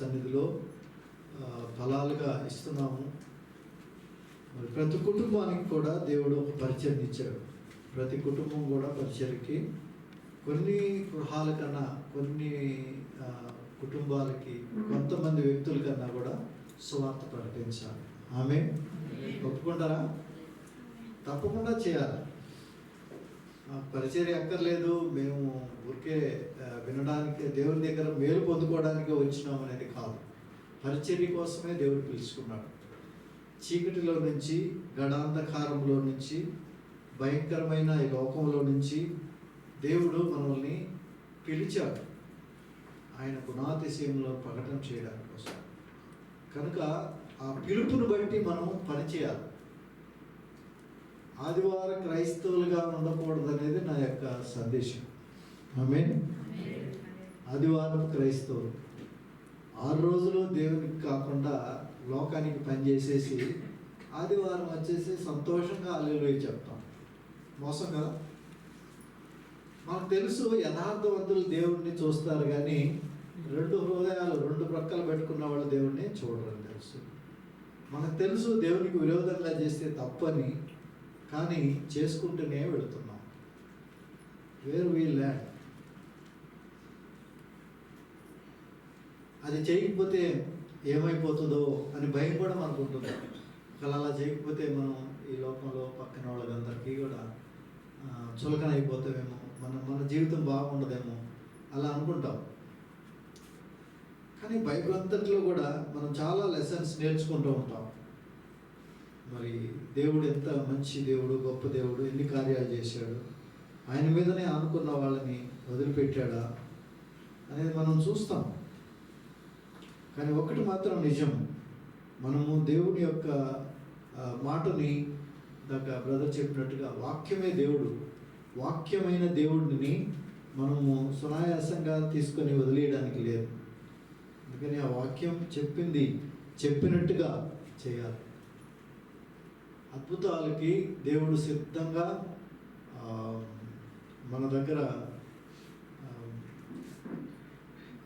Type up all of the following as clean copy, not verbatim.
సన్నిధిలో ఫలాలుగా ఇస్తున్నాము. మరి ప్రతి కుటుంబానికి కూడా దేవుడు ఒక పరిచయం ఇచ్చాడు. ప్రతి కుటుంబం కూడా పరిచయకి కొన్ని గృహాల కన్నా కొన్ని కుటుంబాలకి కొంతమంది వ్యక్తుల కన్నా కూడా సువార్త ప్రకటించాలి. ఆమె ఒప్పుకుంటారా? తప్పకుండా చేయాలి. పరిచర్య అక్కర్లేదు, మేము ఊరికే వినడానికి దేవుని దగ్గర మేలు పొందుకోవడానికి వచ్చినాం అనేది కాదు. పరిచర్య కోసమే దేవుడు పిలుచుకున్నాడు. చీకటిలో నుంచి, గడాంధకారంలో నుంచి, భయంకరమైన ఈ లోకంలో నుంచి దేవుడు మనల్ని పిలిచాడు ఆయన గుణాతిశయంలో ప్రకటన చేయడానికి కోసం. కనుక ఆ పిలుపును బట్టి మనం పనిచేయాలి. ఆదివార క్రైస్తవులుగా ఉండకూడదు అనేది నా యొక్క సందేశం. ఆమేన్. ఆదివారం క్రైస్తవులు 6 రోజులు దేవునికి కాకుండా లోకానికి పనిచేసేసి ఆదివారం వచ్చేసి సంతోషంగా హల్లెలూయా చెప్తాం. మోసం కదా. మనకు తెలుసు యథార్థవంతులు దేవుడిని చూస్తారు, కానీ 2 హృదయాలు 2 ప్రక్కలు పెట్టుకున్న వాళ్ళు దేవుడిని చూడరని తెలుసు. మనకు తెలుసు దేవునికి విరోధంగా చేస్తే తప్పని, కానీ చేసుకుంటూనే వెళుతున్నాం. Where we land. అది చేయకపోతే ఏమైపోతుందో అని భయం కూడా మనకు ఉంటుంది. అలా చేయకపోతే మనం ఈ లోకంలో పక్కన వాళ్ళందరికీ కూడా చులకన అయిపోతామేమో, మన జీవితం బాగుండదేమో అలా అనుకుంటాం. కానీ బైబిల్ అంతట్లో కూడా మనం చాలా లెసన్స్ నేర్చుకుంటూ ఉంటాం. మరి దేవుడు ఎంత మంచి దేవుడు, గొప్ప దేవుడు, ఎన్ని కార్యాలు చేశాడు, ఆయన మీదనే ఆనుకున్న వాళ్ళని వదిలిపెట్టాడా అనేది మనం చూస్తాం. కానీ ఒకటి మాత్రం నిజం, మనము దేవుని యొక్క మాటని దాకా బ్రదర్ చెప్పినట్టుగా వాక్యమే దేవుడు, వాక్యమైన దేవుడిని మనము సునాయాసంగా తీసుకొని వదిలేయడానికి లేదు. అందుకని ఆ వాక్యం చెప్పింది చెప్పినట్టుగా చేయాలి. అద్భుతాలకి దేవుడు సిద్ధంగా మన దగ్గర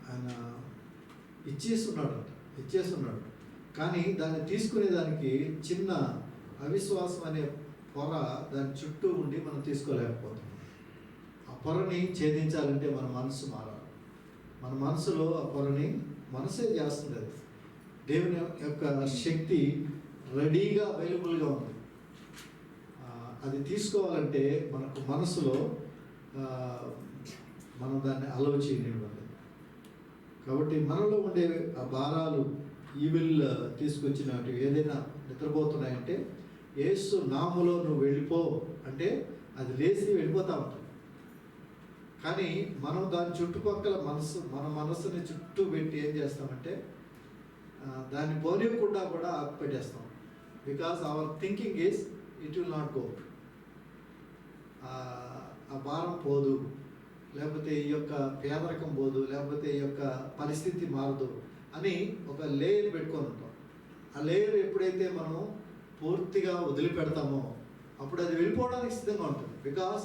ఆయన ఇచ్చేస్తున్నాడు. కానీ దాన్ని తీసుకునేదానికి చిన్న అవిశ్వాసం అనే పొర దాని చుట్టూ ఉండి మనం తీసుకోలేకపోతున్నాం. ఆ పొరని ఛేదించాలంటే మన మనసు మారాలి. మన మనసులో ఆ పొరని మనసే చేస్తుంది. అది దేవుని యొక్క శక్తి రెడీగా అవైలబుల్గా ఉంది. అది తీసుకోవాలంటే మనకు మనసులో మనం దాన్ని అలవ్ చేయనివ్వాలి. కాబట్టి మనలో ఉండే ఆ భారాలు ఈవిల్ తీసుకొచ్చినట్టు ఏదైనా నిద్రపోతున్నాయంటే యేసు నామములో నువ్వు వెళ్ళిపో అంటే అది లేచి వెళ్ళిపోతూ ఉంటుంది. కానీ మనం దాని చుట్టుపక్కల మన మనసుని చుట్టూ పెట్టి ఏం చేస్తామంటే దాన్ని పోనీయకుండా కూడా ఆపిపెట్టేస్తాం. Because our thinking is it will not go. ఆ భారం పోదు, లేకపోతే ఈ యొక్క పేదరికం పోదు, లేకపోతే ఈ యొక్క పరిస్థితి మారదు అని ఒక లేయర్ పెట్టుకొని ఉంటాం. ఆ లేయర్ ఎప్పుడైతే మనం పూర్తిగా వదిలిపెడతామో అప్పుడు అది వెళ్ళిపోవడానికి సిద్ధంగా ఉంటుంది. Because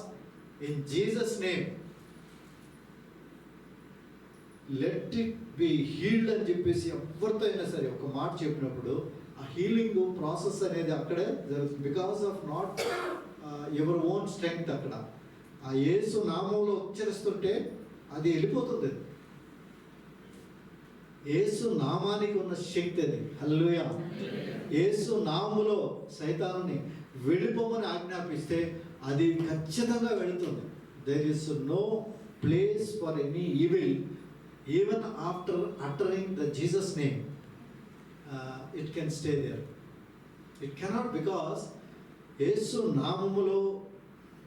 in Jesus name let it be healed అని చెప్పేసి ఎవరితో అయినా సరే ఒక మాట చెప్పినప్పుడు ఆ హీలింగ్ ప్రాసెస్ అనేది అక్కడే జరుగుతుంది. Because of not your own strength. అక్కడ ఆ యేసు నామంలో ఉచ్చరిస్తుంటే అది వెళ్ళిపోతుంది. యేసు నామానికి ఉన్న శక్తి అది. హల్లెలూయా. యేసు నామములో సైతాన్ని వెళ్ళిపోమని ఆజ్ఞాపిస్తే అది ఖచ్చితంగా వెళుతుంది. There is no place for any evil even after uttering the Jesus name. It can stay there. It cannot. Because యేసు నామములో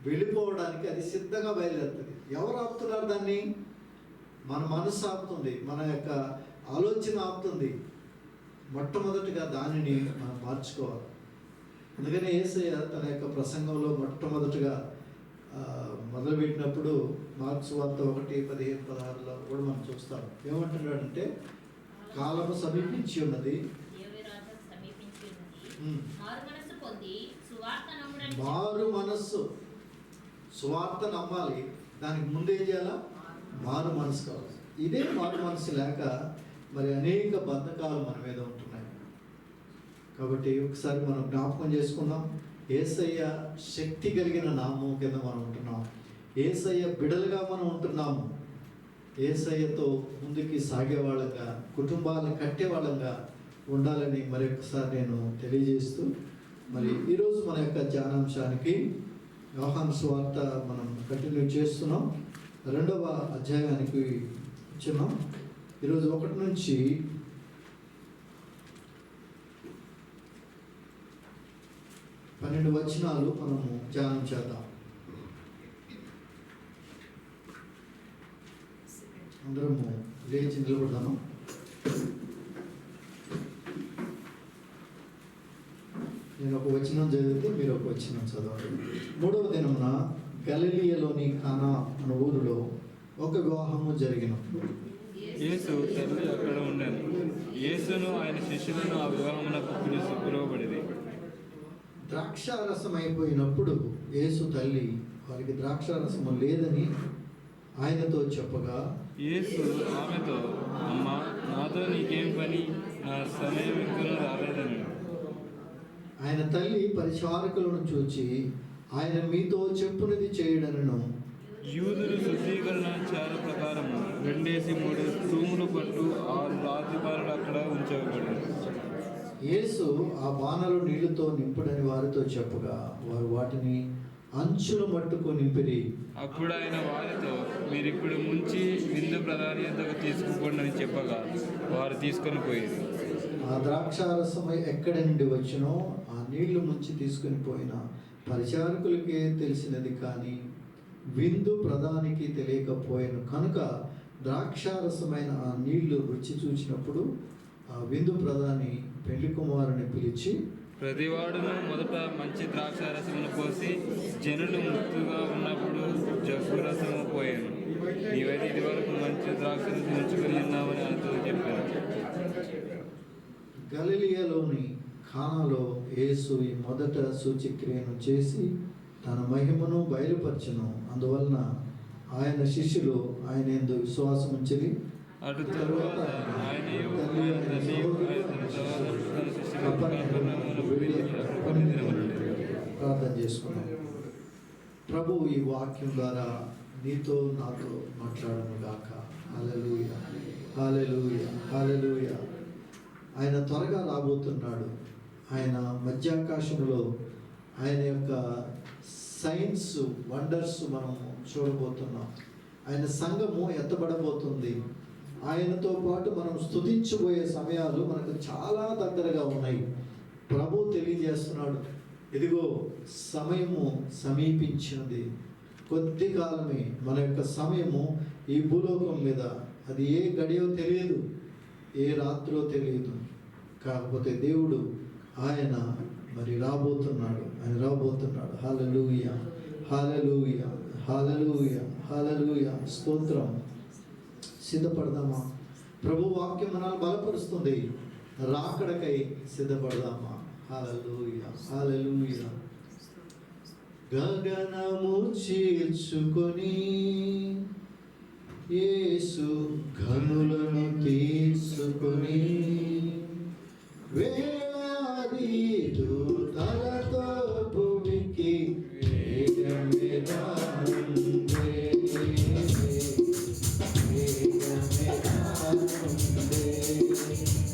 వెళ్ళిపోవడానికి అది సిద్ధంగా బయలుదేరుతుంది. ఎవరు ఆపుతున్నారు దాన్ని? మన మనసు ఆపుతుంది, మన యొక్క ఆలోచన ఆపుతుంది. మొట్టమొదటిగా దానిని మనం మార్చుకోవాలి. అందుకని యేసయ్య తన యొక్క ప్రసంగంలో మొట్టమొదటిగా మొదలుపెట్టినప్పుడు మార్క్స్ వార్త 1:15-16లో కూడా మనం చూస్తాం. ఏమంటున్నాడంటే కాలము సమీపించి ఉన్నది, మారు మనస్సు. సువార్త నమ్మాలి, దానికి ముందేం చేయాలా? మారు మనసు కావాలి. ఇదే మారు మనసు లేక మరి అనేక బంధకాలు మన మీద ఉంటున్నాయి. కాబట్టి ఒకసారి మనం జ్ఞాపకం చేసుకుందాం. యేసయ్య శక్తి కలిగిన నామం కింద మనం ఉంటున్నాం. యేసయ్య బిడలుగా మనం ఉంటున్నాము. యేసయ్యతో ముందుకి సాగేవాళ్ళంగా, కుటుంబాలను కట్టేవాళ్ళంగా ఉండాలని మరొకసారి నేను తెలియజేస్తూ, మరి ఈరోజు మన యొక్క ధ్యానాంశానికి యోహాను సువార్త మనం కంటిన్యూ చేస్తున్నాం. 2వ అధ్యాయానికి వచ్చినాం. ఈరోజు 1 నుంచి 12 వచనాలు మనము ధ్యానం చేద్దాం. అందరము లేచి నిలబడదాము. నేను ఒక వచనం చదివితే మీరు ఒక వచనం చదవండి. 3వ దినమున గలిలయలోని కానా అనే ఊరిలో ఒక వివాహము జరిగినప్పుడు యేసు తల్లి అక్కడ ఉండెను. యేసును ఆయన శిష్యులను ఆ వివాహమునకు పిలువబడింది. ద్రాక్షారసం అయిపోయినప్పుడు యేసు తల్లి వారికి ద్రాక్షారసము లేదని ఆయనతో చెప్పగా, యేసు ఆమెతో, అమ్మా, నాతో నీకేం పని? నా సమయం ఇంకనూ రాలేదని. ఆయన తల్లి పరిచారకులను చూచి, ఆయన మీతో చెప్పునది చేయడనను. యూదులు శుద్ధీకరణాచార ప్రకారం 2 తూములు పట్టు 6 రాతి బాణలు అక్కడ ఉంచబడింది. యేసు ఆ బాణలు నీళ్లతో నింపుడని వారితో చెప్పగా, వారు వాటిని అంచుల మట్టుకు నింపిరి. అప్పుడు ఆయన వారితో, మీరిప్పుడు ముంచి విందు ప్రధాని యొద్దకు తీసుకుపోండి అని చెప్పగా వారు తీసుకొని పోయేది. ఆ ద్రాక్షారసమై ఎక్కడి నుండి వచ్చినో ఆ నీళ్లు ముంచి తీసుకుని పోయిన పరిచారకులకే తెలిసినది, కానీ విందు ప్రధానికి తెలియకపోయాను కనుక ద్రాక్షారసమైన ఆ నీళ్లు రుచి చూచినప్పుడు ఆ విందు ప్రధాని పెళ్లి కుమారుని పిలిచి, ప్రతివాడును మొదట మంచి ద్రాక్షారసమును పోసి జనులు మృతుగా ఉన్నప్పుడు జబ్బు రసము పోయాను. నీవైతే ఇది వరకు మంచి ద్రాక్షరసం ఉంచుకొని ఉన్నామని ఆయనతో చెప్పాను. గలిలయలోని కానాలో యేసు ఈ మొదట సూచక్రియను చేసి తన మహిమను బయలుపరచెను. అందువలన ఆయన శిష్యులు ఆయన యందు విశ్వాసం ఉంచిరి. అటు తరువాత ప్రార్థన చేసుకున్నాం. ప్రభు ఈ వాక్యం ద్వారా నీతో నాతో మాట్లాడను గాక. హల్లెలూయా, హల్లెలూయా, హల్లెలూయా. ఆయన త్వరగా రాబోతున్నాడు. ఆయన మధ్యాకాశంలో ఆయన యొక్క సైన్స్ వండర్స్ మనం చూడబోతున్నాం. ఆయన సంఘము ఎత్తబడబోతుంది. ఆయనతో పాటు మనం స్తుతించబోయే సమయాలు మనకు చాలా దగ్గరగా ఉన్నాయి. ప్రభు తెలియజేస్తున్నాడు, ఇదిగో సమయము సమీపించినది. కొద్ది కాలమే మన యొక్క సమయము ఈ భూలోకం మీద. అది ఏ గడియో తెలియదు, ఏ రాత్రో తెలియదు. కాకపోతే దేవుడు ఆయన మరి రాబోతున్నాడు. ఆయన రాబోతున్నాడు. హల్లెలూయా, హల్లెలూయా, హల్లెలూయా, హల్లెలూయా. స్తోత్రం. సిద్ధపడదామా? ప్రభు వాక్యం మనల్ని బలపరుస్తుంది. రాకడకై సిద్ధపడదామా? హల్లెలూయా, హల్లెలూయా. గగనము చీల్చుకొని యేసు ఘనులను తీసుకొని వేలాది దూతలతో భూమికి వేగమే రానుండే, వేగమే రానుండే.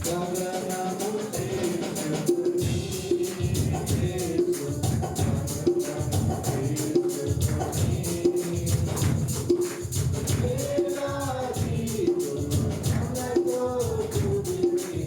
గగనము చీల్చుకొని యేసు వేలాది దూతలతో భూమికి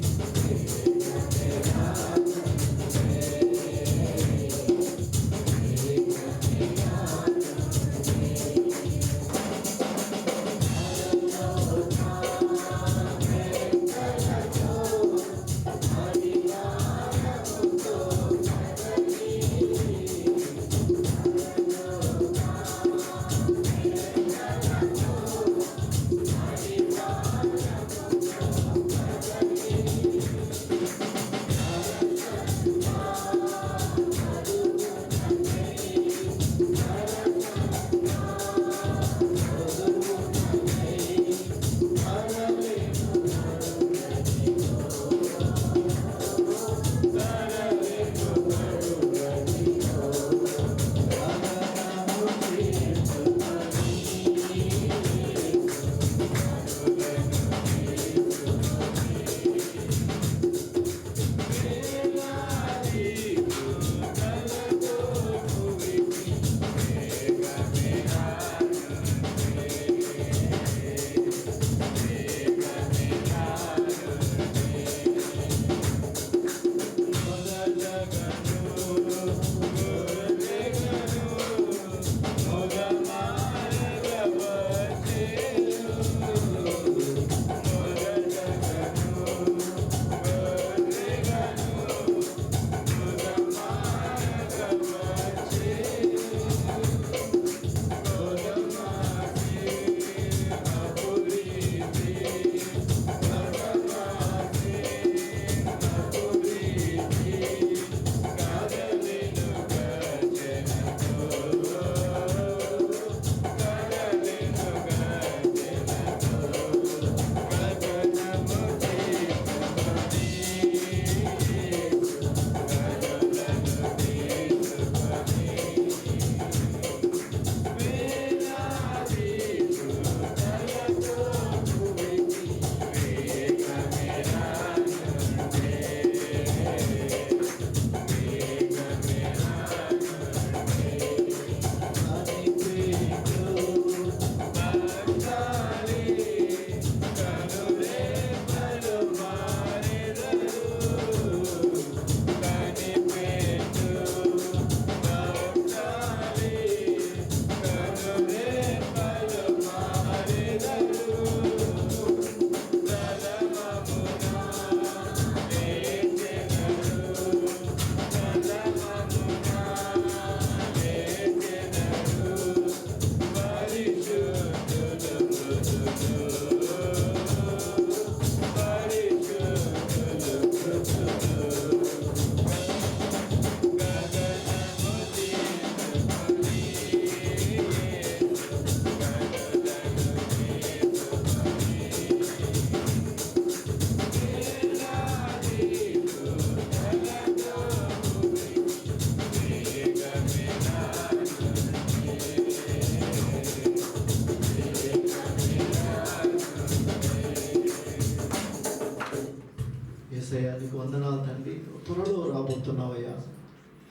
యేసయ్యా నీకు వందనాలు తండ్రి, త్వరలో రాబోతున్నావయ్యా.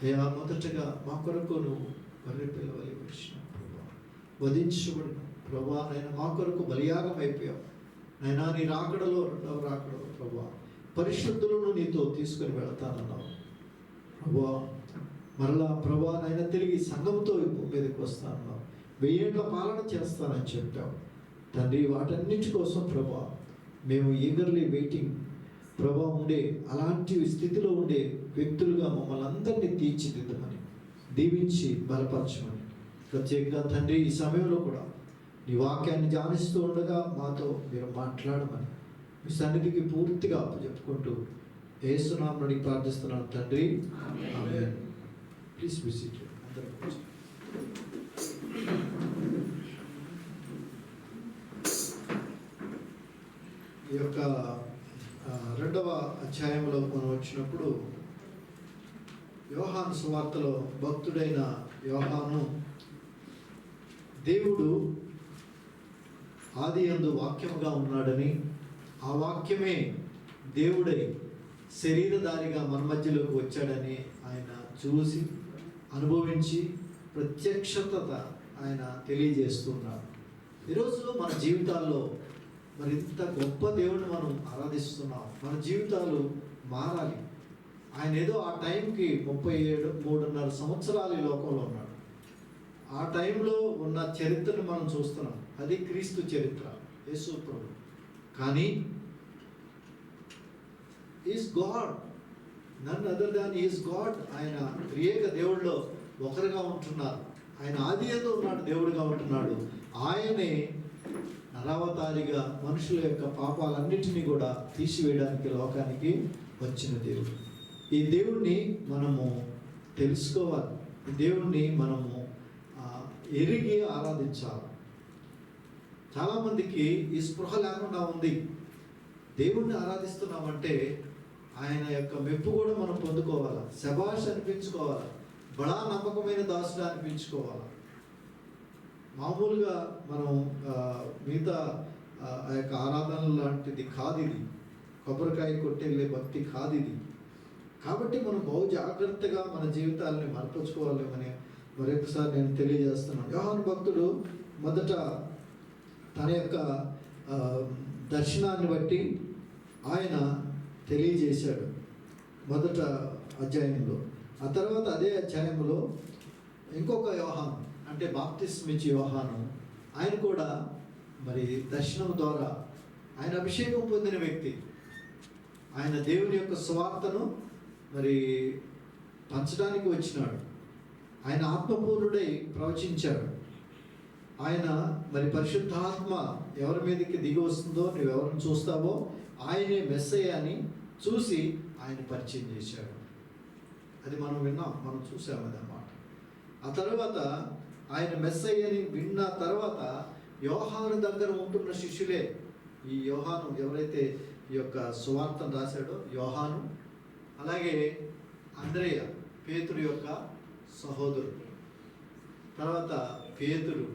అయ్యా మొదటగా మా కొరకు నువ్వు బర్రె పిల్లవలి వచ్చిన ప్రభా, వధించబడిన ప్రభా నైనా మా కొరకు బలియాగం అయిపోయావు నైనా. నీ రాకడలో, రెండవ రాకడలో ప్రభా పరిశుద్ధులను నీతో తీసుకొని వెళతానన్నావు ప్రభా. మరలా ప్రభా నైనా తిరిగి సంఘంతో మీదకి వస్తానన్నావు. 1000 ఏళ్ల పాలన చేస్తానని చెప్పావు తండ్రి. వాటన్నిటి కోసం ప్రభా మేము ఈగర్లీ వెయిటింగ్ ప్రభా ఉండే, అలాంటి స్థితిలో ఉండే వ్యక్తులుగా మమ్మల్ని అందరినీ తీర్చిదిద్దమని, దీవించి బలపరచమని, ప్రత్యేకంగా తండ్రి ఈ సమయంలో కూడా నీ వాక్యాన్ని ధ్యానిస్తూ ఉండగా మాతో మీరు మాట్లాడమని మీ సన్నిధికి పూర్తిగా చెప్పుకుంటూ యేసు నామమున ప్రార్థిస్తున్నాను తండ్రి, ఆమేన్. Please be seated. అందరూ కూర్చోండి. ఈ యొక్క 2వ అధ్యాయంలో మనం వచ్చినప్పుడు యోహాను సువార్తలో భక్తుడైన యోహాను, దేవుడు ఆదియందు వాక్యముగా ఉన్నాడని, ఆ వాక్యమే దేవుడై శరీరధారిగా మన మధ్యలోకి వచ్చాడని ఆయన చూసి అనుభవించి ప్రత్యక్షత ఆయన తెలియజేస్తున్నాడు. ఈరోజు మన జీవితాల్లో మరి ఇంత గొప్ప దేవుడిని మనం ఆరాధిస్తున్నాం. మన జీవితాలు మారాలి. ఆయన ఏదో ఆ టైంకి 3.5 సంవత్సరాలు ఈ లోకంలో ఉన్నాడు. ఆ టైంలో ఉన్న చరిత్రను మనం చూస్తున్నాం. అది క్రీస్తు చరిత్ర, యేసు ప్రభు. కానీ is God, none other than is God. ఆయన త్రియేక దేవుడిలో ఒకరుగా ఉంటున్నారు. ఆయన ఆదియందు ఉన్నాడు, దేవుడిగా ఉంటున్నాడు. ఆయనే నరావతారిగా మనుషుల యొక్క పాపాలన్నిటినీ కూడా తీసివేయడానికి లోకానికి వచ్చిన దేవుడు. ఈ దేవుణ్ణి మనము తెలుసుకోవాలి. ఈ దేవుణ్ణి మనము ఎరిగి ఆరాధించాలి. చాలామందికి ఈ స్పృహ లేకుండా ఉంది. దేవుణ్ణి ఆరాధిస్తున్నామంటే ఆయన యొక్క మెప్పు కూడా మనం పొందుకోవాలి, శభాష్ అనిపించుకోవాలి, బడా నమ్మకమైన దాసుడు అనిపించుకోవాలి. మామూలుగా మనం మిగతా ఆ యొక్క ఆరాధన లాంటిది కాదు ఇది. కొబ్బరికాయ కొట్టెళ్ళే భక్తి కాదు ఇది. కాబట్టి మనం బహు జాగ్రత్తగా మన జీవితాలని మరపరుచుకోవాలి అని మరొకసారి నేను తెలియజేస్తున్నాను. యోహాను భక్తుడు మొదట తన యొక్క దర్శనాన్ని బట్టి ఆయన తెలియజేశాడు మొదట అధ్యాయంలో. ఆ తర్వాత అదే అధ్యాయంలో ఇంకొక యోహాను, అంటే బాప్తిస్మం ఇచ్చే యోహాను, ఆయన కూడా మరి దర్శనం ద్వారా ఆయన అభిషేకం పొందిన వ్యక్తి. ఆయన దేవుని యొక్క సువార్తను మరి పంచడానికి వచ్చినాడు. ఆయన ఆత్మపూర్ణుడై ప్రవచించాడు. ఆయన మరి పరిశుద్ధాత్మ ఎవరి మీదకి దిగి వస్తుందో, నువ్వు ఎవరిని చూస్తావో ఆయనే మెస్సయ్య అని చూసి ఆయన పరిచయం చేశాడు. అది మనం విన్నాం, మనం చూసాం అదన్నమాట. ఆ తర్వాత ఆయన మెస్సయ్యని విన్న తర్వాత యోహాను దగ్గర ఉంటున్న శిష్యులే, ఈ యోహాను ఎవరైతే ఈ యొక్క సువార్తను రాశాడో యోహాను, అలాగే అంద్రేయ పేతురు యొక్క సహోదరుడు, తర్వాత పేతురు,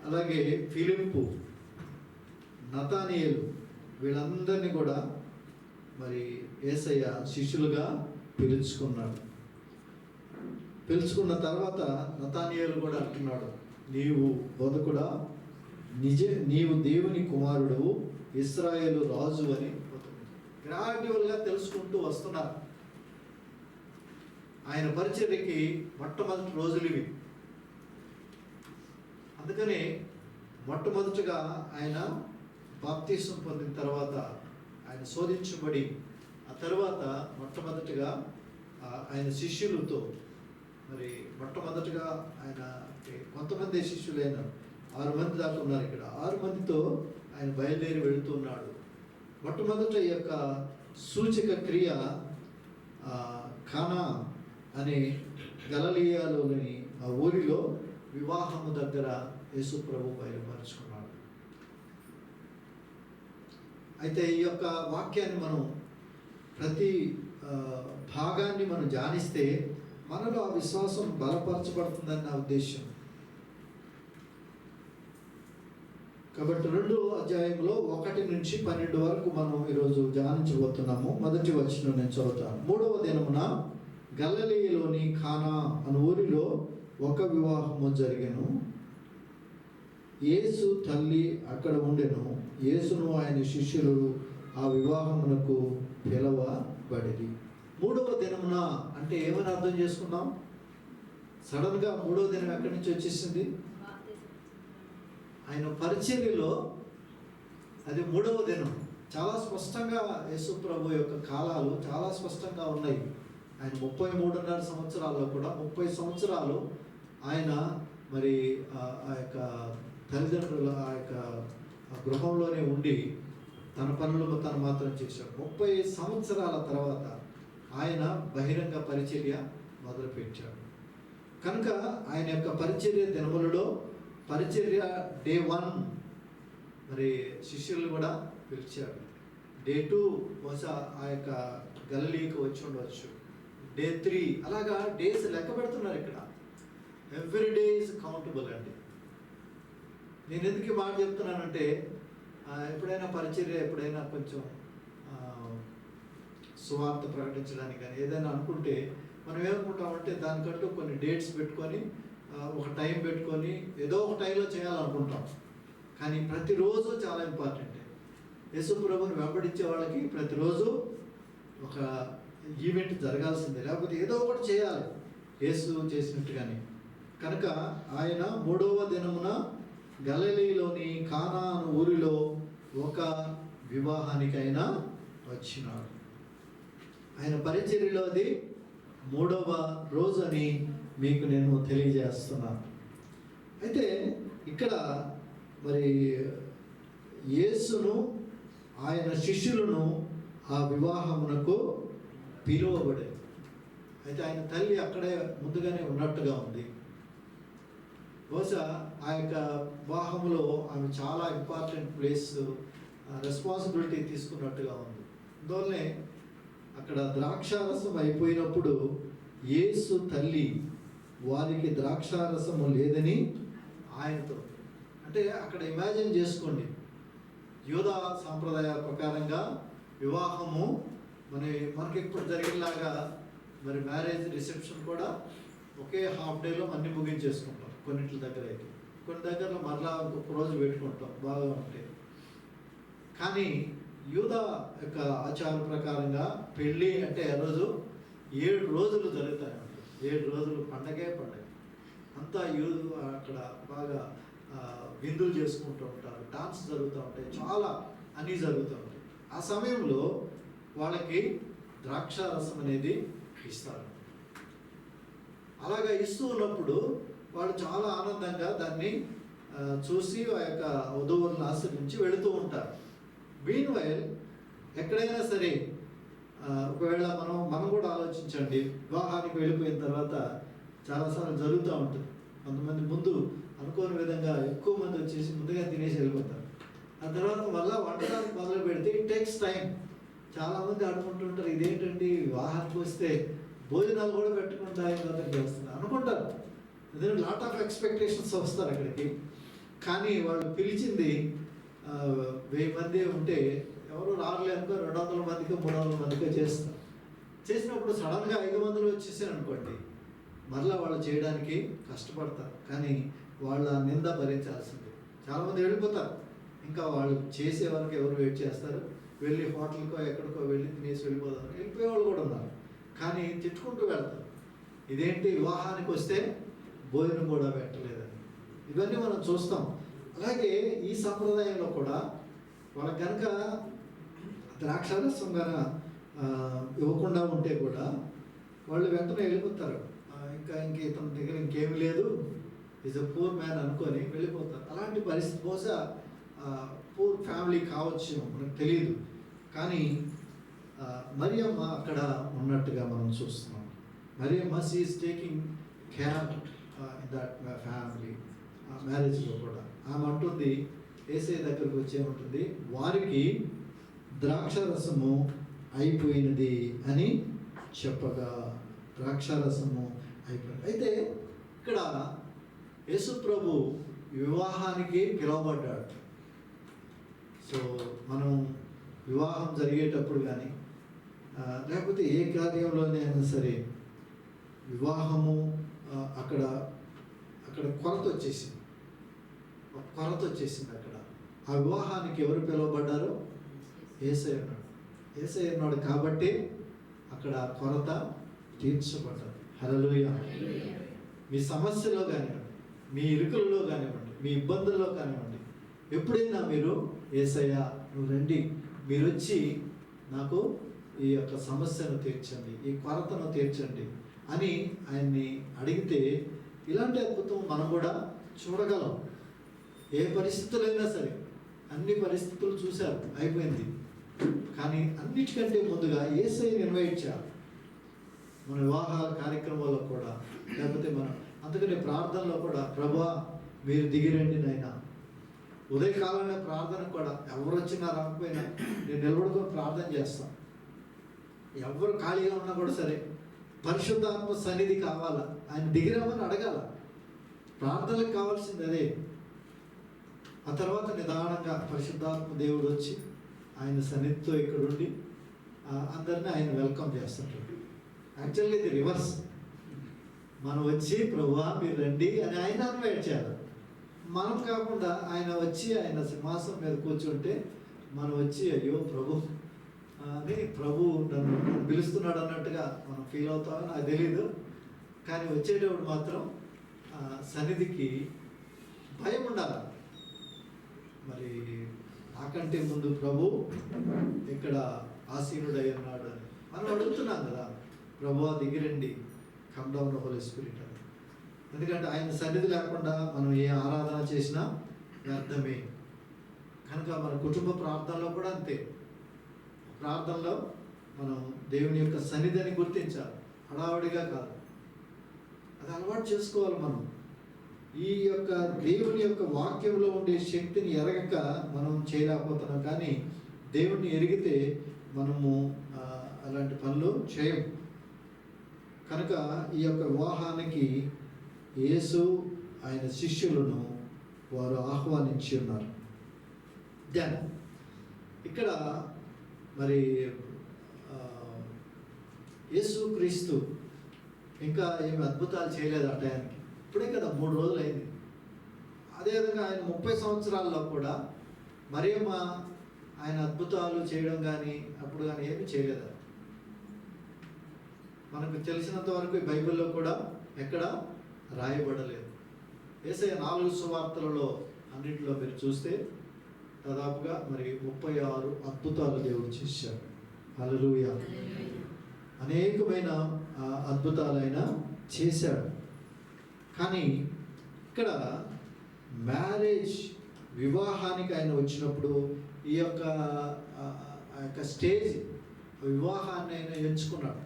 అలాగే ఫిలిప్పు, నతానియేలు, వీళ్ళందరినీ కూడా మరి యేసయ్య శిష్యులుగా పిలుచుకున్నాడు. పిలుచుకున్న తర్వాత నతానియేలు కూడా అంటున్నాడు, నీవు బోధకుడా, నీవు దేవుని కుమారుడు, ఇశ్రాయేలు రాజు అని గ్రాడ్యువల్గా తెలుసుకుంటూ వస్తున్నారు. ఆయన పరిచర్యకి మొట్టమొదటి రోజులు ఇవి. అందుకని మొట్టమొదటిగా ఆయన బాప్తిసం పొందిన తర్వాత ఆయన శోధించబడి, ఆ తర్వాత మొట్టమొదటిగా ఆయన శిష్యులతో మరి మొట్టమొదటిగా ఆయన కొంతమంది శిష్యులైన 6 మంది దాకా ఉన్నారు ఇక్కడ. 6 మందితో ఆయన బయలుదేరి వెళుతున్నాడు. మొట్టమొదట ఈ యొక్క సూచక క్రియ కానా అనే గలిలయలోని ఆ ఊరిలో వివాహము దగ్గర యేసు ప్రభు బయలుపరుచుకున్నాడు. అయితే ఈ యొక్క వాక్యాన్ని మనం ప్రతి భాగాన్ని మనం ధ్యానిస్తే మనలో ఆ విశ్వాసం బలపరచబడుతుందని నా ఉద్దేశం. కాబట్టి 2వ అధ్యాయంలో 1 నుంచి 12 వరకు మనం ఈరోజు ధ్యానించబోతున్నాము. మొదటి వచనం నేను చదువుతాను. 3వ దినమున గలిలయలోని కానా అను ఊరిలో ఒక వివాహము జరిగెను. యేసు తల్లి అక్కడ ఉండెను. యేసును ఆయన శిష్యులు ఆ వివాహమునకు పిలవబడిరి. 3వ దినమున అంటే ఏమని అర్థం చేసుకున్నాం? సడన్గా 3వ దినం ఎక్కడి నుంచి వచ్చేసింది? ఆయన పరిచర్యలో అది 3వ దినం. చాలా స్పష్టంగా యేసు ప్రభు యొక్క కాలాలు చాలా స్పష్టంగా ఉన్నాయి. ఆయన 33.5 సంవత్సరాల్లో కూడా 30 సంవత్సరాలు ఆయన మరి ఆ యొక్క తల్లిదండ్రుల ఆ యొక్క గృహంలోనే ఉండి తన పనులు తను మాత్రం చేశాడు. 30 సంవత్సరాల తర్వాత ఆయన బహిరంగ పరిచర్య మొదలుపెట్టాడు. కనుక ఆయన యొక్క పరిచర్య దినములలో పరిచర్య డే 1 మరి శిష్యులు కూడా పిలిచాడు. డే 2 బహుశా ఆ యొక్క గలిలీకి వచ్చి ఉండవచ్చు. డే 3 అలాగా డేస్ లెక్క పెడుతున్నారు. ఇక్కడ ఎవ్రీ డే ఈజ్ కౌంటబుల్ అండి. నేను ఎందుకు ఈ మాట చెప్తున్నానంటే ఎప్పుడైనా పరిచర్య ఎప్పుడైనా కొంచెం సువార్త ప్రకటించడానికి కానీ ఏదైనా అనుకుంటే మనం ఏమనుకుంటామంటే దానికంటూ కొన్ని డేట్స్ పెట్టుకొని ఒక టైం పెట్టుకొని ఏదో ఒక టైంలో చేయాలనుకుంటాం. కానీ ప్రతిరోజు చాలా ఇంపార్టెంట్. యేసు ప్రభువుని వెంబడించే వాళ్ళకి ప్రతిరోజు ఒక ఈవెంట్ జరగాల్సిందే, లేకపోతే ఏదో ఒకటి చేయాలి యేసు చేసినట్టుగానే. కనుక ఆయన 3వ దినమున గలిలయలోని కానా అను ఊరిలో ఒక వివాహానికైనా వచ్చినాడు. ఆయన పరిచర్యలో అది 3వ రోజు అని మీకు నేను తెలియజేస్తున్నాను. అయితే ఇక్కడ మరి యేసును ఆయన శిష్యులను ఆ వివాహమునకు పిలువబడేది. అయితే ఆయన తల్లి అక్కడే ముందుగానే ఉన్నట్టుగా ఉంది. బహుశా ఆ యొక్క వివాహంలో ఆమె చాలా ఇంపార్టెంట్ ప్లేస్ రెస్పాన్సిబిలిటీ తీసుకున్నట్టుగా ఉంది. అందువల్లనే అక్కడ ద్రాక్షారసం అయిపోయినప్పుడు యేసు తల్లి వారికి ద్రాక్షారసము లేదని ఆయనతో, అంటే అక్కడ ఇమాజిన్ చేసుకోండి, యూదా సాంప్రదాయ ప్రకారంగా వివాహము మనకి ఇప్పుడు జరిగేలాగా మరి మ్యారేజ్ రిసెప్షన్ కూడా ఒకే హాఫ్ డేలో అన్ని ముగించేసుకుంటాం. కొన్నింటి దగ్గర అయితే, కొన్ని దగ్గరలో మరలా ఒక రోజు పెట్టుకుంటాం బాగా ఉంటాయి. కానీ యూదా యొక్క ఆచార ప్రకారంగా పెళ్ళి అంటే ఆ రోజు 7 రోజులు జరుగుతాయి. 7 రోజులు పండగే పండగ. అంతా అక్కడ బాగా విందులు చేసుకుంటూ ఉంటారు, డాన్స్ జరుగుతూ ఉంటాయి, చాలా అన్నీ జరుగుతూ ఉంటాయి. ఆ సమయంలో వాళ్ళకి ద్రాక్షారసం అనేది ఇస్తారు. అలాగా ఇస్తూ ఉన్నప్పుడు వాళ్ళు చాలా ఆనందంగా దాన్ని చూసి ఆ యొక్క వధువులను ఆశ్రయించి వెళుతూ ఉంటారు. మీన్వైల్ ఎక్కడైనా సరే ఒకవేళ మనం కూడా ఆలోచించండి, వివాహానికి వెళ్ళిపోయిన తర్వాత చాలాసార్లు జరుగుతూ ఉంటుంది. కొంతమంది ముందు అనుకోని విధంగా ఎక్కువ మంది వచ్చేసి ముందుగా తినేసి వెళ్ళిపోతారు. ఆ తర్వాత మళ్ళీ వంటడానికి మొదలు పెడితే ఇట్ టేక్స్ టైం. చాలామంది అనుకుంటుంటారు, ఇదేంటండి వివాహానికి వస్తే భోజనాలు కూడా పెట్టుకుంటా చేస్తున్నారు అనుకుంటారు. ఎందుకంటే లాట్ ఆఫ్ ఎక్స్పెక్టేషన్స్ వస్తారు అక్కడికి. కానీ వాళ్ళు పిలిచింది 1000 మంది ఉంటే ఎవరు రారులే అనుకో 200 మందికో 300 మందికో చేస్తారు. చేసినప్పుడు సడన్గా 500 వచ్చేసారు అనుకోండి, మరలా వాళ్ళు చేయడానికి కష్టపడతారు. కానీ వాళ్ళ నింద భరించాల్సిందే. చాలామంది వెళ్ళిపోతారు. ఇంకా వాళ్ళు చేసే వరకు ఎవరు వెయిట్ చేస్తారు, వెళ్ళి హోటల్కో ఎక్కడికో వెళ్ళి తినేసి వెళ్ళిపోతారు. వెళ్ళిపోయే వాళ్ళు కూడా ఉన్నారు. కానీ తిట్టుకుంటూ వెళ్తారు, ఇదేంటి వివాహానికి వస్తే భోజనం కూడా పెట్టలేదని. ఇవన్నీ మనం చూస్తాం. అలాగే ఈ సంప్రదాయంలో కూడా వాళ్ళకి కనుక ద్రాక్షారసం కనుక ఇవ్వకుండా ఉంటే కూడా వాళ్ళు వెంటనే వెళ్ళిపోతారు. ఇంకా ఇతని దగ్గర ఇంకేమీ లేదు, ఈజ్ అ పూర్ మ్యాన్ అనుకొని వెళ్ళిపోతారు. అలాంటి పరిస్థితి బహుశా పూర్ ఫ్యామిలీ కావచ్చు, మనకు తెలియదు. కానీ మరియమ్మ అక్కడ ఉన్నట్టుగా మనం చూస్తున్నాం. Mariyamma she is taking care in that family మ్యారేజ్లో కూడా. ఆమె అంటుంది, యేసయ్య దగ్గరకు వచ్చేమంటుంది, వారికి ద్రాక్షారసము అయిపోయినది అని చెప్పగా ద్రాక్షారసము అయిపోయింది. అయితే ఇక్కడ యేసు ప్రభు వివాహానికి పిలువబడ్డాడు. సో మనం వివాహం జరిగేటప్పుడు కానీ లేకపోతే ఏ కార్యంలోనైనా సరే వివాహము అక్కడ కొరత వచ్చేసింది. అక్కడ ఆ వివాహానికి ఎవరు పిలువబడ్డారో? యేసయ్య ఉన్నాడు కాబట్టి అక్కడ కొరత తీర్చబడ్డారు. హల్లెలూయా. మీ సమస్యలో కానివ్వండి, మీ ఇరుకులలో కానివ్వండి, మీ ఇబ్బందుల్లో కానివ్వండి, ఎప్పుడైనా మీరు యేసయ్య నువ్వు రండి, మీరు వచ్చి నాకు ఈ యొక్క సమస్యను తీర్చండి, ఈ కొరతను తీర్చండి అని ఆయన్ని అడిగితే ఇలాంటి అద్భుతం మనం కూడా చూడగలం. ఏ పరిస్థితులైనా సరే, అన్ని పరిస్థితులు చూశారు, అయిపోయింది. కానీ అన్నిటికంటే ముందుగా యేసయ్యని ఇన్వైట్ చేయాలి. మన వివాహ కార్యక్రమాల్లో కూడా, లేకపోతే మనం అందుకనే ప్రార్థనలో కూడా, ప్రభువా మీరు దిగిరండి నాయనా. ఉదయకాలంలో ప్రార్థన కూడా ఎవరు వచ్చినా రాకపోయినా నేను నిలబడుకొని ప్రార్థన చేస్తాను. ఎవరు ఖాళీగా ఉన్నా కూడా సరే, పరిశుద్ధాత్మ సన్నిధి కావాలా, ఆయన దిగిరమని అడగాల. ప్రార్థనలకు కావాల్సింది అదే. ఆ తర్వాత నిదానంగా పరిశుద్ధాత్మ దేవుడు వచ్చి ఆయన సన్నిధితో ఇక్కడ ఉండి అందరినీ ఆయన వెల్కమ్ చేస్తుంటాడు. యాక్చువల్లీ ఇది రివర్స్. మనం వచ్చి ప్రభువా మీరు రండి అని ఆయన ఇన్వైట్ చేయాలి. మనం కాకుండా ఆయన వచ్చి ఆయన సింహాసనం మీద కూర్చుంటే మనం వచ్చి అయ్యో ప్రభు అని ప్రభు నన్ను పిలుస్తున్నాడు అన్నట్టుగా మనం ఫీల్ అవుతామని నాకు తెలీదు. కానీ వచ్చేటప్పుడు మాత్రం సన్నిధికి భయం ఉండాలి. మరి నాకంటే ముందు ప్రభు ఇక్కడ ఆసీనుడై ఉన్నాడు అని మనం అడుగుతున్నాం కదా, ప్రభువా దిగిరండి, కమ్ డౌన్ హోలీ స్పిరిట్ అని. ఎందుకంటే ఆయన సన్నిధి లేకుండా మనం ఏ ఆరాధన చేసినా వ్యర్థమే. కనుక మన కుటుంబ ప్రార్థనలో కూడా అంతే. ప్రార్థనలో మనం దేవుని యొక్క సన్నిధిని గుర్తించాలి, హడావుడిగా కాదు. అది అలవాటు చేసుకోవాలి. మనం ఈ యొక్క దేవుని యొక్క వాక్యంలో ఉండే శక్తిని ఎరగక మనం చేయలేకపోతున్నాం. కానీ దేవుణ్ణి ఎరిగితే మనము అలాంటి పనులు చేయము. కనుక ఈ యొక్క వివాహానికి యేసు ఆయన శిష్యులను వారు ఆహ్వానించి ఉన్నారు. దెన్ ఇక్కడ మరి యేసు క్రీస్తు ఇంకా ఏమి అద్భుతాలు చేయలేదు ఆ టయానికి. ఇప్పుడే కదా 3 రోజులు అయింది. అదేవిధంగా ఆయన 30 సంవత్సరాల్లో కూడా మరియమ్మ ఆయన అద్భుతాలు చేయడం కానీ అప్పుడు కానీ ఏమీ చేయలేదు. మనకు తెలిసినంత వరకు ఈ బైబిల్లో కూడా ఎక్కడ రాయబడలేదు. యేసయ్య 4 సువార్తలలో అన్నింటిలో మీరు చూస్తే దాదాపుగా మరి 36 అద్భుతాలు దేవుడు చేశాడు. హల్లెలూయా. అనేకమైన అద్భుతాలు ఆయన చేశాడు. కానీ ఇక్కడ మ్యారేజ్ వివాహానికి ఆయన వచ్చినప్పుడు ఈ యొక్క స్టేజ్ వివాహాన్ని ఆయన ఎంచుకున్నాడు.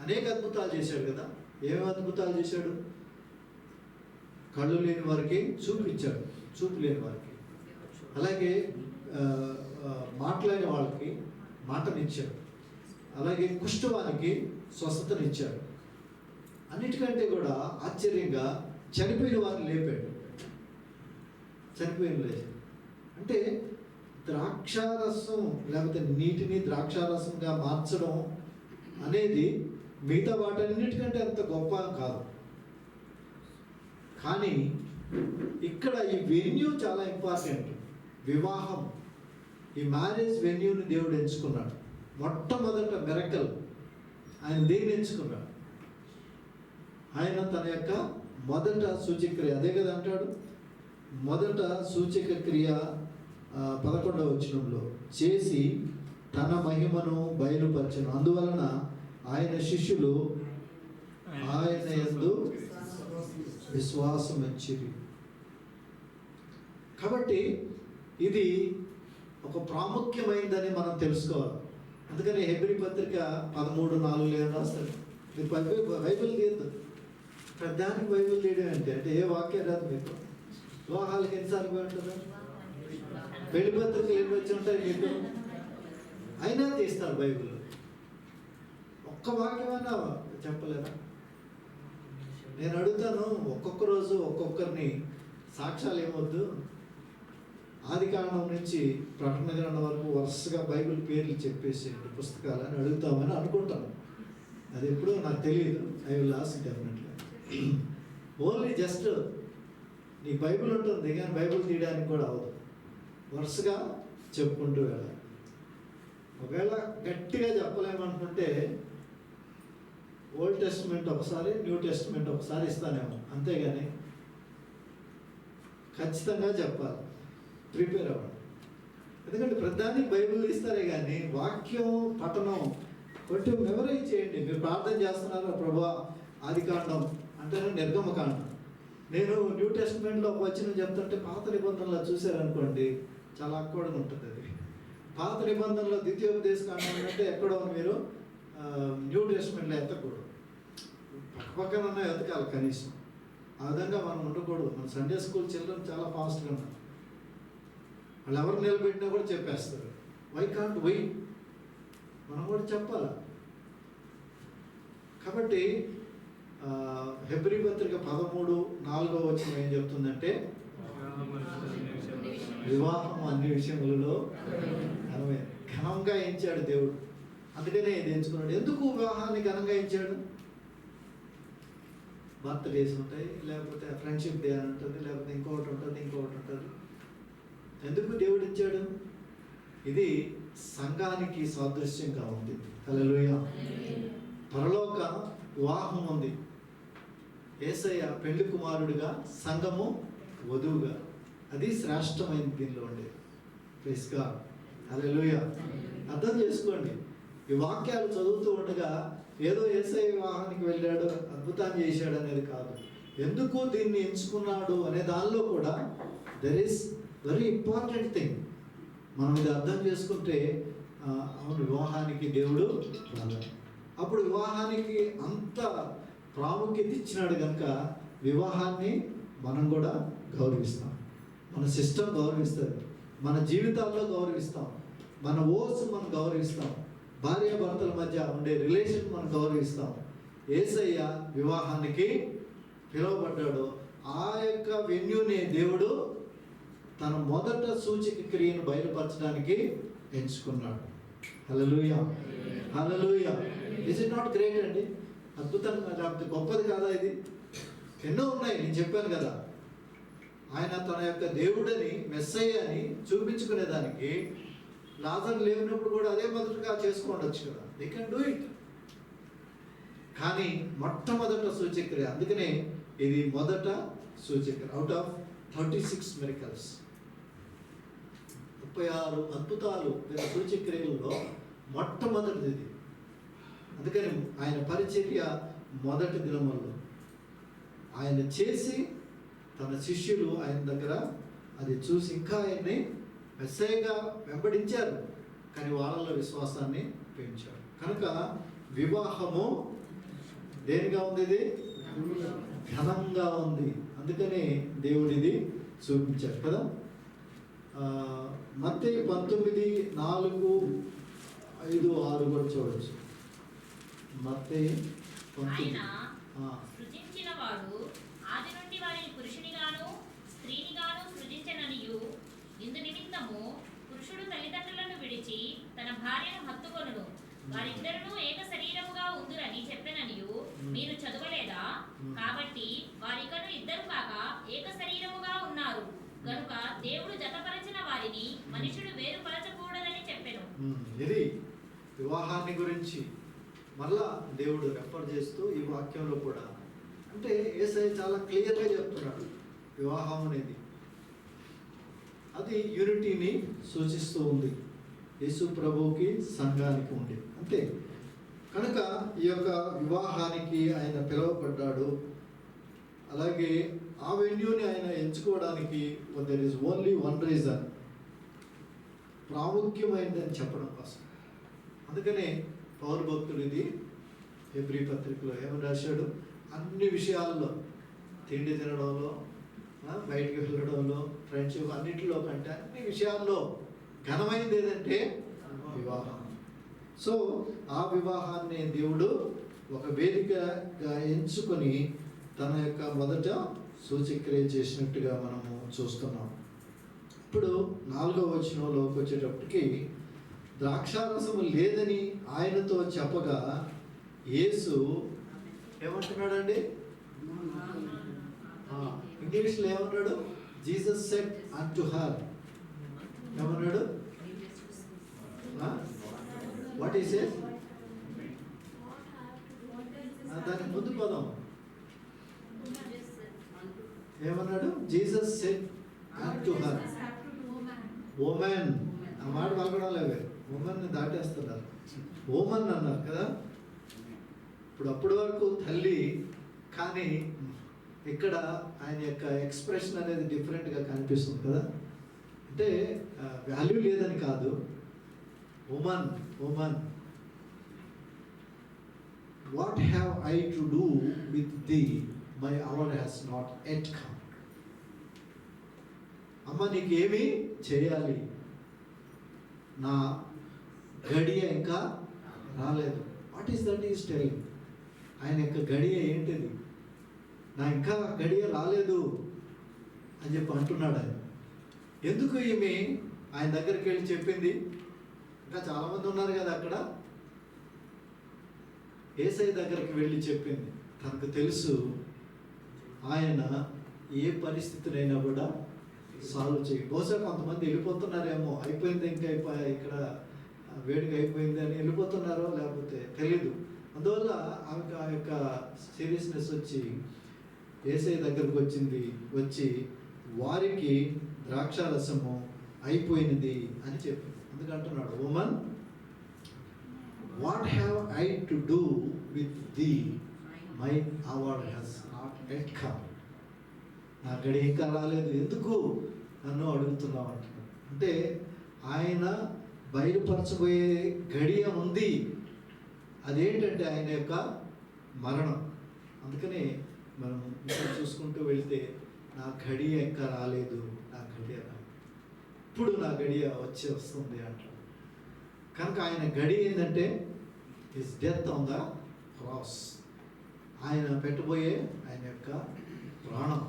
అనేక అద్భుతాలు చేశాడు కదా. ఏమేమి అద్భుతాలు చేశాడు? కళ్ళు లేని వారికి చూపించాడు, చూపు లేని వారికి. అలాగే మాట్లాడే వాళ్ళకి మాటనిచ్చాడు. అలాగే కుష్ఠవానికి స్వస్థతనిచ్చాడు. అన్నిటికంటే కూడా ఆశ్చర్యంగా చనిపోయిన వారిని లేపాడు. చనిపోయిన లేదు అంటే ద్రాక్షారసం లేకపోతే నీటిని ద్రాక్షారసంగా మార్చడం అనేది మిగతా వాటన్నిటికంటే అంత గొప్ప కాదు. కానీ ఇక్కడ ఈ వెన్యూ చాలా ఇంపార్టెంట్. వివాహం, ఈ మ్యారేజ్ వెన్యూని దేవుడు ఎంచుకున్నాడు. మొట్టమొదట మిరకల్ ఆయన దేన్ని ఎంచుకున్నాడు? ఆయన తన యొక్క మొదట సూచక్రియ, అదే కదా అంటాడు, మొదట సూచక క్రియ 11వ వచనంలో చేసి తన మహిమను బయలుపరచను. అందువలన ఆయన శిష్యులు ఆయన యందు విశ్వాసం ఉంచిరి. కాబట్టి ఇది ఒక ప్రాముఖ్యమైనదని మనం తెలుసుకోవాలి. అందుకని హెబ్రీ పత్రిక 13:4 రాస్తాడు. మీరు బైబిల్ తీయద్దు, పెద్దానికి బైబిల్ తీయడం అంటే ఏ వాక్యం రాదు మీకు. వివాహాలకు ఎన్నిసార్లు పోయి ఉంటుందా? పెళ్లి పత్రికలు ఎన్ని వచ్చి ఉంటాయి మీకు? అయినా తీస్తారు బైబిల్. ఒక్క వాక్యమైనా చెప్పలేదా? నేను అడుగుతాను, ఒక్కొక్క రోజు ఒక్కొక్కరిని సాక్ష్యాలు ఏమొద్దు, ఆదికాండం నుంచి ప్రకటన గ్రంథం వరకు వరుసగా బైబిల్ పేర్లు చెప్పేసేయండి పుస్తకాలని అడుగుతామని అనుకుంటాను. అది ఎప్పుడో నాకు తెలియదు. I will ask definitely. Only just నీకు బైబిల్ ఉంటుంది కానీ బైబిల్ తీయడానికి కూడా అవ్వదు. వరుసగా చెప్పుకుంటూ వెళ్ళాలి. ఒకవేళ గట్టిగా చెప్పలేమనుకుంటే ఓల్డ్ టెస్ట్మెంట్ ఒకసారి, న్యూ టెస్ట్మెంట్ ఒకసారి ఇస్తానేమో, అంతేగాని ఖచ్చితంగా చెప్పాలి. ప్రిపేర్ అవ్వండి. ఎందుకంటే ప్రతిదానికి బైబిల్ ఇస్తారే కానీ వాక్యం పఠనం కొంచెం మెమరైజ్ చేయండి. మీరు ప్రార్థన చేస్తున్నారా ప్రభువా ఆదికాండం అంటే నిర్గమకాండం, నేను న్యూ టెస్ట్మెంట్లో ఒక వచనం చెప్తుంటే పాత నిబంధనలో చూశారనుకోండి చాలా అక్వర్డ్గా ఉంటుంది. అది పాత నిబంధనలో ద్వితీయోపదేశకాండం అంటే ఎక్కడో మీరు న్యూ టెస్ట్మెంట్లో ఎత్తకూడదు, పక్కన ఎతకాలి కనీసం. ఆ విధంగా మనం ఉండకూడదు. మన సండే స్కూల్ చిల్డ్రన్ చాలా ఫాస్ట్గా ఉన్నారు. వాళ్ళు ఎవరు నిలబెట్టినా కూడా చెప్పేస్తారు. వై కాంట్ వై, మనం కూడా చెప్పాలి. కాబట్టి హెబ్రీ పత్రిక 13:4 ఏం చెప్తుందంటే వివాహం అన్ని విషయములలో ఘనంగా ఎంచాడు దేవుడు. అందుకనే ఇది ఎంచుకున్నాడు. ఎందుకు వివాహాన్ని ఘనంగా ఎంచాడు? బర్త్డేస్ ఉంటాయి, లేకపోతే ఫ్రెండ్షిప్ డే అని ఉంటుంది, లేకపోతే ఇంకొకటి ఉంటుంది. ఎందుకు దేవుడు ఇచ్చాడు? ఇది సంఘానికి సాదృశ్యంగా ఉంది. హల్లెలూయా. పరలోక వివాహం ఉంది. యేసయ్య పెళ్లి కుమారుడిగా, సంఘము వధువుగా. అది శ్రేష్టమైన దీనిలో ఉండేది. Praise God. హల్లెలూయా. అర్థం చేసుకోండి. ఈ వాక్యాలు చదువుతూ ఉండగా ఏదో యేసయ్య వివాహానికి వెళ్ళాడు, అద్భుతాన్ని చేశాడు అనేది కాదు. ఎందుకు దీన్ని ఎంచుకున్నాడు అనే దానిలో కూడా there is very important thing. మనం ఇది అర్థం చేసుకుంటే అవును వివాహానికి దేవుడు రాదు. అప్పుడు వివాహానికి అంత ప్రాముఖ్యత ఇచ్చినాడు కనుక వివాహాన్ని మనం కూడా గౌరవిస్తాం. మన సిస్టమ్ గౌరవిస్తుంది, మన జీవితాల్లో గౌరవిస్తాం, మన ఓర్స్ మనం గౌరవిస్తాం, భార్యాభర్తల మధ్య ఉండే రిలేషన్ మనం గౌరవిస్తాం. యేసయ్య వివాహానికి పిలువబడ్డాడు. ఆ యొక్క వెన్యూని దేవుడు తన మొదట సూచక క్రియను బయలుపరచడానికి ఎంచుకున్నాడు. హల్లెలూయా. హల్లెలూయా. ఇస్ ఇట్ నాట్ గ్రేట్ అండి? అద్భుతంగా, లేకపోతే గొప్పది కాదా ఇది? ఎన్నో ఉన్నాయి, నేను చెప్పాను కదా. ఆయన తన యొక్క దేవుడని, మెస్సయ్య అని చూపించుకునేదానికి లాజరు లేనప్పుడు కూడా అదే మొదటగా చేసుకోవచ్చు కదా. They can do it. కానీ మొట్టమొదట సూచక్రియ, అందుకనే ఇది మొదట సూచక్రియ. అవుట్ ఆఫ్ 36 మిరకల్స్, 36 అద్భుతాలు సూచక్రియలలో మొట్టమొదటిది ఇది. అందుకని ఆయన పరిచర్య మొదటి దినములలో ఆయన చేసి తన శిష్యులు ఆయన దగ్గర అది చూసి ఇంకా ఆయన్ని మెస్సయ్యగా వెంబడించారు, కానీ వాళ్ళలో విశ్వాసాన్ని పెంచారు. కనుక వివాహము దేనిగా ఉంది? ఇది ఘనంగా ఉంది. అందుకని దేవుడు ఇది చూపించారు కదా. మత్తయి 19:4-5-6 కూడా చూడవచ్చు. మత్తయి 19. సృజించిన వాడు ఆది నుండి వారిని పురుషునిగాను స్త్రీనిగాను సృజించననియు, ఇందు నిమిత్తము పురుషుడు తల్లిదండ్రులను విడిచి తన భార్యను హత్తుకొనును, వారిద్దరును ఏక శరీరముగా ఉందురని చెప్పెననియు మీరు చదవలేదా? కాబట్టి వారికను ఇద్దరు కాక ఏక శరీరముగా ఉన్నారు గనుక దేవుడు జతపరచిన వారిని మనుషుడు వేరుపరచకూడదని చెప్పెను. ఇది వివాహాన్ని గురించి మళ్ళా దేవుడు రెఫర్ చేస్తూ ఈ వాక్యంలో కూడా, అంటే యేసయ్య చాలా క్లియర్గా చెప్తున్నాడు. వివాహం అనేది అది యూనిటీని సూచిస్తూ ఉంది. యేసు ప్రభువుకి సంఘానికి ఉంది అంతే. కనుక ఈ యొక్క వివాహానికి ఆయన పిలువబడ్డాడు. అలాగే ఆ వెన్యూని ఆయన ఎంచుకోవడానికి there is only one reason, ప్రాముఖ్యమైనదని చెప్పడం కోసం. అందుకనే పౌరు భక్తుడు ఇది హెబ్రీ పత్రికలో ఏమని రాశాడు? అన్ని విషయాల్లో, తిండి తినడంలో, బయటికి వెళ్ళడంలో, ఫ్రెండ్షిప్ అన్నింటిలో కంటే అన్ని విషయాల్లో ఘనమైనది ఏదంటే వివాహం. సో ఆ వివాహాన్ని దేవుడు ఒక వేదికగా ఎంచుకొని తన యొక్క మొదట సూచక్రియ చేసినట్టుగా మనము చూస్తున్నాం. ఇప్పుడు 4వ వచనంలోకి వచ్చేటప్పటికి ద్రాక్షారసము లేదని ఆయనతో చెప్పగా యేసు ఏమంటున్నాడండి? ఇంగ్లీష్లో ఏమన్నాడు? Jesus said unto her. ఏమన్నాడు? What is it? దానికి ముందు పదం ఏమన్నాడు? Jesus said unto her. Woman. ఆ మాట పలకడం లేవే, ఉమెన్ దాటేస్తున్నారు. ఓమన్ అన్నారు కదా. అప్పటి వరకు తల్లి, కానీ ఇక్కడ ఆయన యొక్క ఎక్స్ప్రెషన్ అనేది డిఫరెంట్గా కనిపిస్తుంది కదా. అంటే వాల్యూ లేదని కాదు. Woman woman, what have I to do with thee, my hour has not yet come. అమ్మ నీకేమి చేయాలి, నా గడియ ఇంకా రాలేదు. What is that is telling? ఆయన యొక్క గడియ ఏంటిది? నా ఇంకా గడియ రాలేదు అని చెప్పి అంటున్నాడు ఆయన. ఎందుకు ఈమె ఆయన దగ్గరికి వెళ్ళి చెప్పింది? ఇంకా చాలామంది ఉన్నారు కదా అక్కడ. యేసయ్య దగ్గరికి వెళ్ళి చెప్పింది. తనకు తెలుసు ఆయన ఏ పరిస్థితినైనా కూడా సాల్వ్ చేయి. బహుశా కొంతమంది వెళ్ళిపోతున్నారేమో, అయిపోయింది ఇంకా ఇక్కడ వేడిగా అయిపోయింది అని వెళ్ళిపోతున్నారో లేకపోతే తెలీదు. అందువల్ల ఆమెకు ఆ యొక్క సీరియస్నెస్ వచ్చి యేసయ్య దగ్గరకు వచ్చి వారికి ద్రాక్షారసము అయిపోయినది అని చెప్పింది. అందుకంటున్నాడు, woman, what have I to do with thee, my hour has not yet come. నా గడి ఇంకా రాలేదు, ఎందుకు నన్ను అడుగుతున్నావు అంటున్నాడు. అంటే ఆయన బయలుపరచబోయే గడియ ఉంది. అదేంటంటే ఆయన యొక్క మరణం. అందుకనే మనం ఇంకా చూసుకుంటూ వెళ్తే నా గడియ ఇంకా రాలేదు, నా గడియ ఇప్పుడు నా గడియ వస్తుంది అంటాడు. కనుక ఆయన గడి ఏంటంటే his death on the cross. ఆయన పెట్టబోయే ఆయన యొక్క ప్రాణం,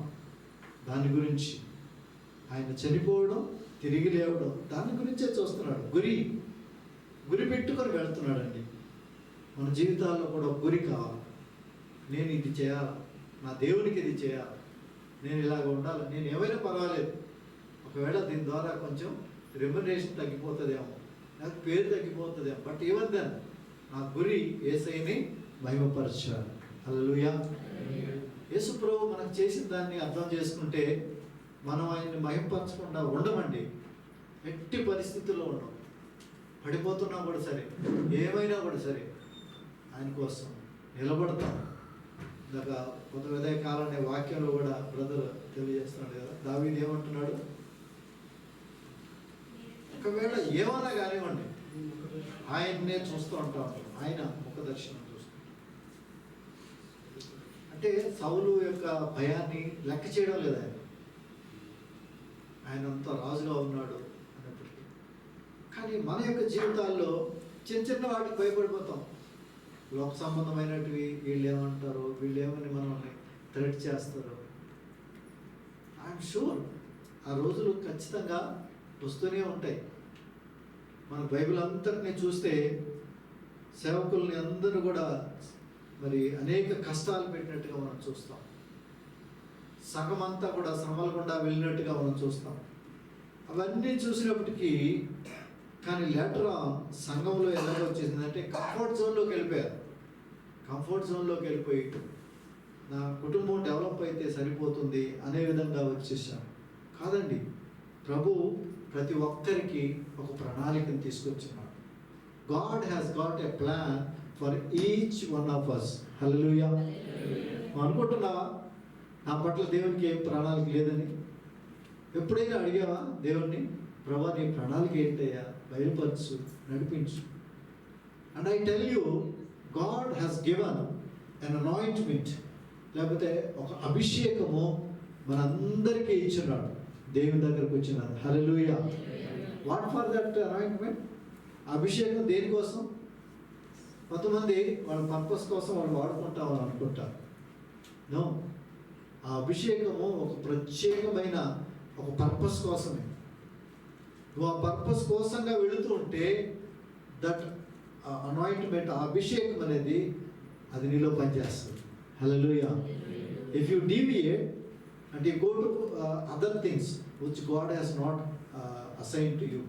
దాని గురించి ఆయన చనిపోవడం, తిరిగి లేవడం, దాని గురించే చూస్తున్నాడు. గురి పెట్టుకొని వెళ్తున్నాడండి. మన జీవితాల్లో కూడా ఒక గురి కావాలి. నేను ఇది చేయాలి, నా దేవునికి ఇది చేయాలి, నేను ఇలాగ ఉండాలి, నేను ఏమైనా పర్వాలేదు. ఒకవేళ దీని ద్వారా కొంచెం రెమ్యునరేషన్ తగ్గిపోతుందేమో, నాకు పేరు తగ్గిపోతుందేమో, బట్ ఈవెన్ దెన్ నా గురి యేసయ్యని మహిమపరచాలి. హల్లెలూయా. యేసు ప్రభు మనకు చేసిన దాన్ని అర్థం చేసుకుంటే మనం ఆయన్ని మహిమపరచకుండా ఉండమండి. ఎట్టి పరిస్థితుల్లో ఉండం. పడిపోతున్నా కూడా సరే, ఏమైనా కూడా సరే ఆయన కోసం నిలబడతాం. ఇందాక కొత్త ఉదయ కాలం అనే వాక్యంలో కూడా బ్రదర్ తెలియజేస్తున్నాడు కదా. దావీదు ఏమంటున్నాడు? ఒకవేళ ఏమన్నా కానివ్వండి, ఆయన్నే చూస్తూ ఉంటాం. ఆయన ముఖ దర్శనం చూస్తాం. అంటే సౌలు యొక్క భయాన్ని లెక్క చేయడం లేదు ఆయన అంతా రాజుగా ఉన్నాడు అన్నప్పటికీ. కానీ మన యొక్క జీవితాల్లో చిన్న చిన్న వాటికి భయపడిపోతాం. లోక సంబంధమైనటివి, వీళ్ళు ఏమంటారు, వీళ్ళు ఏమని మనల్ని థ్రెట్ చేస్తారు. ఐఎమ్ షూర్ ఆ రోజులు ఖచ్చితంగా వస్తూనే ఉంటాయి. మన బైబిల్ అంతటిని చూస్తే సేవకుల్ని అందరూ కూడా మరి అనేక కష్టాలు పెట్టినట్టుగా మనం చూస్తాం. సగం అంతా కూడా శ్రమల గుండా వెళ్ళినట్టుగా మనం చూస్తాం. అవన్నీ చూసినప్పటికీ కానీ లేటర్ సంఘంలో ఎలా వచ్చేసిందంటే కంఫర్ట్ జోన్లోకి వెళ్ళిపోయారు. కంఫర్ట్ జోన్లోకి వెళ్ళిపోయి నా కుటుంబం డెవలప్ అయితే సరిపోతుంది అనే విధంగా వచ్చేసాను. కాదండి, ప్రభు ప్రతి ఒక్కరికి ఒక ప్రణాళికను తీసుకొచ్చున్నాడు. God has got a plan for each one of us. Hallelujah. అనుకుంటున్నావా నా పట్ల దేవునికి ఏం ప్రణాళిక లేదని? ఎప్పుడైనా అడిగావా దేవుణ్ణి, ప్రభా నీ ప్రణాళిక ఏంటయ్యా, బయలుపరచు, నడిపించు? And I tell you, God has given an anointment, లేకపోతే ఒక అభిషేకము మనందరికీ ఇచ్చినాడు. దేవుని దగ్గరకు వచ్చినాడు. Hallelujah. What for that anointment? అభిషేకం దేనికోసం? కొంతమంది వాళ్ళ పర్పస్ కోసం వాళ్ళు వాడుకుంటామని అనుకుంటారు. నో, ఆ అభిషేకము ఒక ప్రత్యేకమైన ఒక పర్పస్ కోసమే. నువ్వు ఆ పర్పస్ కోసంగా వెళుతూ ఉంటే దట్ అనాయింట్మెంట్, ఆ అభిషేకం అనేది అది నీలో పనిచేస్తుంది. Hallelujah. If you deviate and you go to other things which God has not assign to you,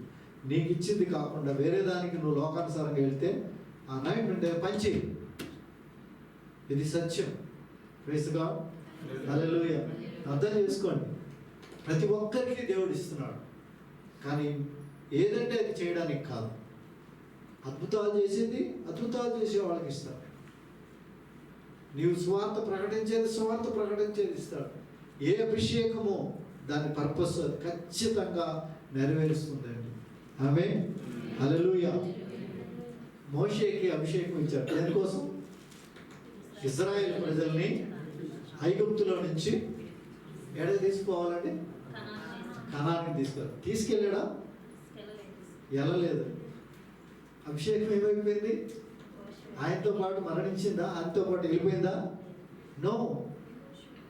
నీకు ఇచ్చింది కాకుండా వేరే దానికి నువ్వు లోకానుసారంగా వెళ్తే ఆ అనాయింట్మెంట్ పనిచేయి. ఇది సత్యం. Praise God. హల్లెలూయా. అర్థం చేసుకోండి, ప్రతి ఒక్కరికి దేవుడు ఇస్తున్నాడు, కానీ ఏదంటే అది చేయడానికి కాదు. అద్భుతాలు చేసింది అద్భుతాలు చేసే వాళ్ళకి ఇస్తాడు. నీవు స్వార్థ ప్రకటించేది ఇస్తాడు. ఏ అభిషేకమో దాని పర్పస్ ఖచ్చితంగా నెరవేరుస్తుందండి. ఆమేన్. హల్లెలూయా. మోషేకి అభిషేకం ఇచ్చాడు. దేనికోసం? ఇశ్రాయేల్ ప్రజల్ని ఐగుప్తులో నుంచి ఎక్కడికి తీసుకోవాలండి? కనానికి తీసుకెళ్ళాడా? వెళ్ళలేదు. అభిషేకం ఏమైపోయింది? ఆయనతో పాటు మరణించిందా? ఆయనతో పాటు వెళ్ళిపోయిందా? No.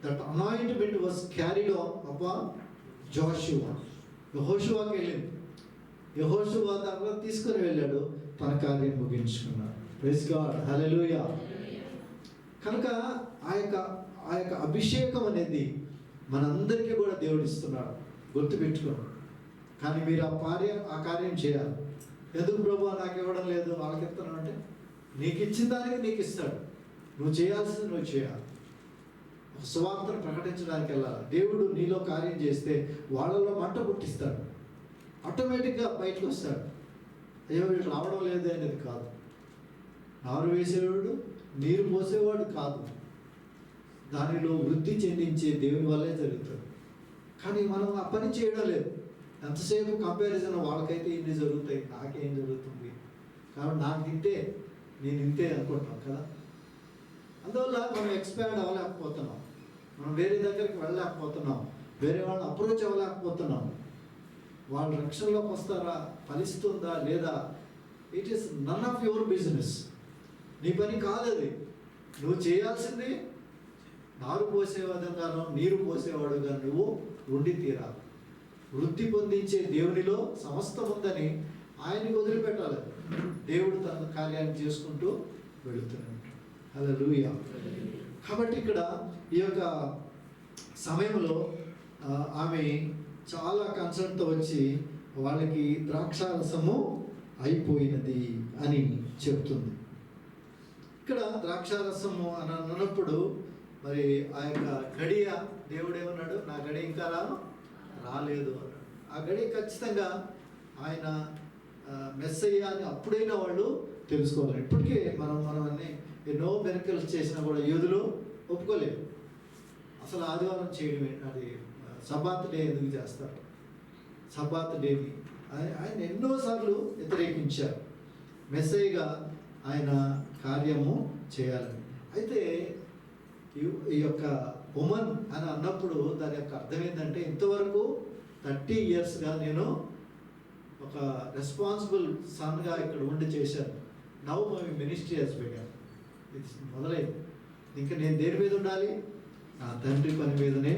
That anointment was carried on upon Joshua. యెహోషువాకి వెళ్ళింది. యెహోషువా తర్వాత తీసుకొని వెళ్ళాడు, తన కార్యం ముగించుకున్నాడు. Praise God. హల్లెలూయా. కనుక ఆ యొక్క అభిషేకం అనేది మనందరికీ కూడా దేవుడు ఇస్తున్నాడు, గుర్తుపెట్టుకోండి. కానీ మీరు ఆ కార్యం చేయాలి. ఎందుకు ప్రభువా నాకు ఇవ్వడం లేదు, వాళ్ళకి ఇస్తున్నాను అంటే, నీకు ఇచ్చిన దానికి నీకు ఇస్తాడు. నువ్వు చేయాల్సింది నువ్వు చేయాలి. ఒక సువార్తను ప్రకటించడానికి వెళ్ళాలి. దేవుడు నీలో కార్యం చేస్తే వాళ్ళలో మంట పుట్టిస్తాడు, ఆటోమేటిక్గా బయటకు వస్తాడు. అయ్యో వీళ్ళు రావడం లేదు అనేది కాదు. నారు వేసేవాడు నీరు పోసేవాడు కాదు, దానిలో వృద్ధి చెందించే దేవుని వల్లే జరుగుతుంది. కానీ మనం ఆ పని చేయడం లేదు. ఎంతసేపు కంపారిజన్, వాళ్ళకైతే ఇన్ని జరుగుతాయి, నాకేం జరుగుతుంది, కాబట్టి నాకు ఇంతే, నేను ఇంతే అనుకుంటున్నాం కదా. అందువల్ల మనం ఎక్స్పాండ్ అవ్వలేకపోతున్నాం, మనం వేరే దగ్గరికి వెళ్ళలేకపోతున్నాం, వేరే వాళ్ళని అప్రోచ్ అవ్వలేకపోతున్నాం. వాళ్ళు రక్షణలోకి వస్తారా, ఫలిస్తుందా లేదా, it is none of your business. నీ పని కాదు అది. నువ్వు చేయాల్సింది నారు పోసేవాడుగాను నీరు పోసేవాడుగా నువ్వు ఉండి తీరాలి. వృద్ధి పొందించే దేవునిలో సమస్తం ఉందని ఆయనకి వదిలిపెట్టాలి. దేవుడు తన కార్యాన్ని చేసుకుంటూ వెళుతున్నాడు. హల్లెలూయా. కాబట్టి ఇక్కడ ఈ యొక్క సమయంలో ఆమె చాలా కన్సర్న్తో వచ్చి వాళ్ళకి ద్రాక్షారసము అయిపోయినది అని చెప్తుంది. ఇక్కడ ద్రాక్షారసము అని అన్నప్పుడు మరి ఆ యొక్క గడియ, దేవుడు ఏమన్నాడు, నా గడి ఇంకా రాలేదు అన్నాడు. ఆ గడి ఖచ్చితంగా ఆయన మెస్సయ్య అని అప్పుడైనా వాళ్ళు తెలుసుకోవాలి. ఇప్పటికే మనం అన్ని ఎన్నో మిరకల్స్ చేసినా కూడా యూదులు ఒప్పుకోలేదు. అసలు ఆదివారం చేయడం, అది సబాత్ డే ఎందుకు చేస్తారు, సబాత్ డేని ఆయన ఎన్నోసార్లు వ్యతిరేకించారు. మెస్సయ్యగా ఆయన కార్యము చేయాలని. అయితే ఈ యొక్క ఉమన్ అని అన్నప్పుడు దాని యొక్క అర్థం ఏంటంటే, ఇంతవరకు 30 yearsగా నేను ఒక రెస్పాన్సిబుల్ సన్గా ఇక్కడ ఉండి చేశాను. Now my ministry has begun. ఇది మొదలైంది. ఇంకా నేను దేని మీద ఉండాలి? నా తండ్రి పని మీదనే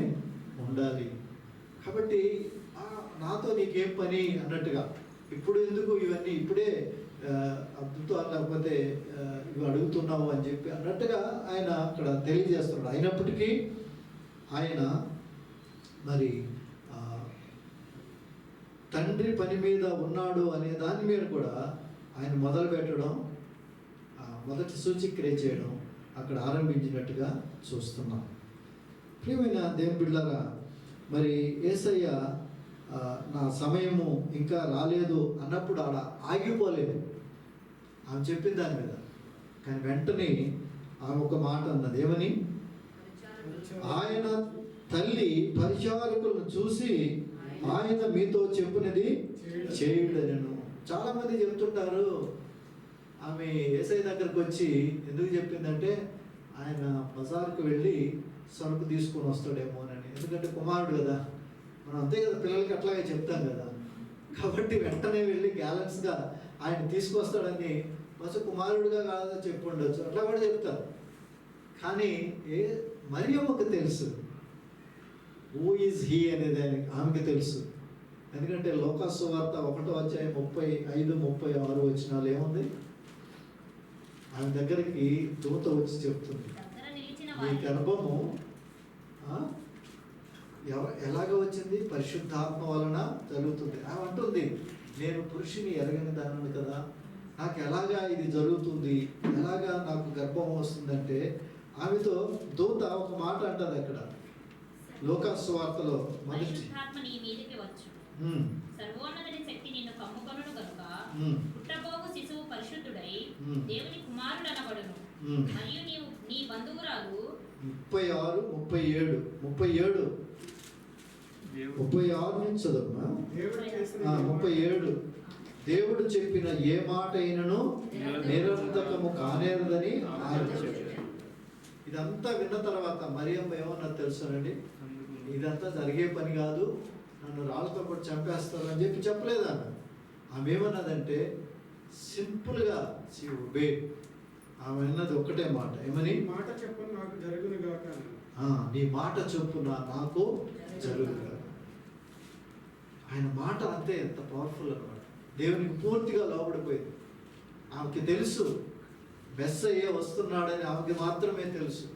ఉండాలి. కాబట్టి నాతో నీకేం పని అన్నట్టుగా, ఇప్పుడు ఎందుకు ఇవన్నీ, ఇప్పుడే అద్భుతాలు లేకపోతే ఇవి అడుగుతున్నావు అని చెప్పి అన్నట్టుగా ఆయన అక్కడ తెలియజేస్తున్నాడు. అయినప్పటికీ ఆయన మరి తండ్రి పని మీద ఉన్నాడు అనే దాని మీద కూడా ఆయన మొదలు పెట్టడం, మొదటి సూచిక్రియ చేయడం అక్కడ ఆరంభించినట్టుగా చూస్తున్నాం. ప్రియమైన దేవుని బిడ్డలారా, మరి యేసయ్య నా సమయము ఇంకా రాలేదు అన్నప్పుడు ఆడ ఆగిపోలేదు. ఆమె చెప్పిన దాని మీద, కానీ వెంటనే ఆమె ఒక మాట అన్నది. ఏమని? ఆయన తల్లి పరిచారకులను చూసి ఆయన మీతో చెప్పినది చేయుడనెను. చాలామంది చెప్తుంటారు, ఆమె యేసయ్య దగ్గరకు వచ్చి ఎందుకు చెప్పిందంటే, ఆయన బజార్కు వెళ్ళి సరుకు తీసుకొని వస్తాడేమోనని. ఎందుకంటే కుమారుడు కదా, మనం అంతే కదా, పిల్లలకి అట్లాగే చెప్తాం కదా. కాబట్టి వెంటనే వెళ్ళి గ్యాలెన్స్గా ఆయన తీసుకొస్తాడని, బస్సు కుమారుడుగా కాదని చెప్పి ఉండొచ్చు, అట్లా కూడా చెప్తారు. కానీ మరియమ్మకు తెలుసు హూ ఈజ్ హీ అనేది, ఆమెకి తెలుసు. ఎందుకంటే లోకాసు వార్త 1:35-36 వచనాలు ఏముంది? ఆమె దగ్గరికి దూత వచ్చి చెప్తుంది, దగ్గర నిలిచిన ఈ వారి గర్భము ఎలాగ వచ్చింది? పరిశుద్ధాత్మ వలన జరుగుతుంది. ఆమె అంటుంది, నేను పురుషుని ఎరగని దానను కదా, నాకు ఎలాగా ఇది జరుగుతుంది, ఎలాగా నాకు గర్భం వస్తుందంటే, ఆమెతో దూత ఒక మాట అంటది అక్కడ లోకాసు వార్తలో మొదటి. పరిశుద్ధాత్మ నీ మీదకి వచ్చు, సర్వోన్నతుని శక్తి నిన్ను కమ్ముకొనును కనుక పుట్టబోగు శిశువు పరిశుద్ధుడై దేవుని కుమారుడు అనబడును. మరియు నీ బంధువురాలు 36 నుంచి చదవమ్మా. 37 దేవుడు చెప్పిన ఏ మాట అయినను నిరర్థకము కానేరదని ఆయన చెప్పాడు. ఇదంతా విన్న తర్వాత మరియమ్మ ఏమన్నా తెలుసానండి, ఇదంతా జరిగే పని కాదు, నన్ను రాళ్ళతో కూడా చంపేస్తారు అని చెప్పలేదు ఆమె. ఆమె ఏమన్నదంటే సింపుల్గా ఆమె అన్నది ఒక్కటే మాట, ఏమని? మాట చెప్పు నాకు జరుగును గాక. నీ మాట చొప్పున నాకు జరుగును. ఆయన మాట అంతే, ఎంత పవర్ఫుల్ అన్నమాట. దేవునికి పూర్తిగా లోబడిపోయింది. ఆమెకి తెలుసు మెస్సయ్య వస్తున్నాడని ఆమెకి మాత్రమే తెలుసు.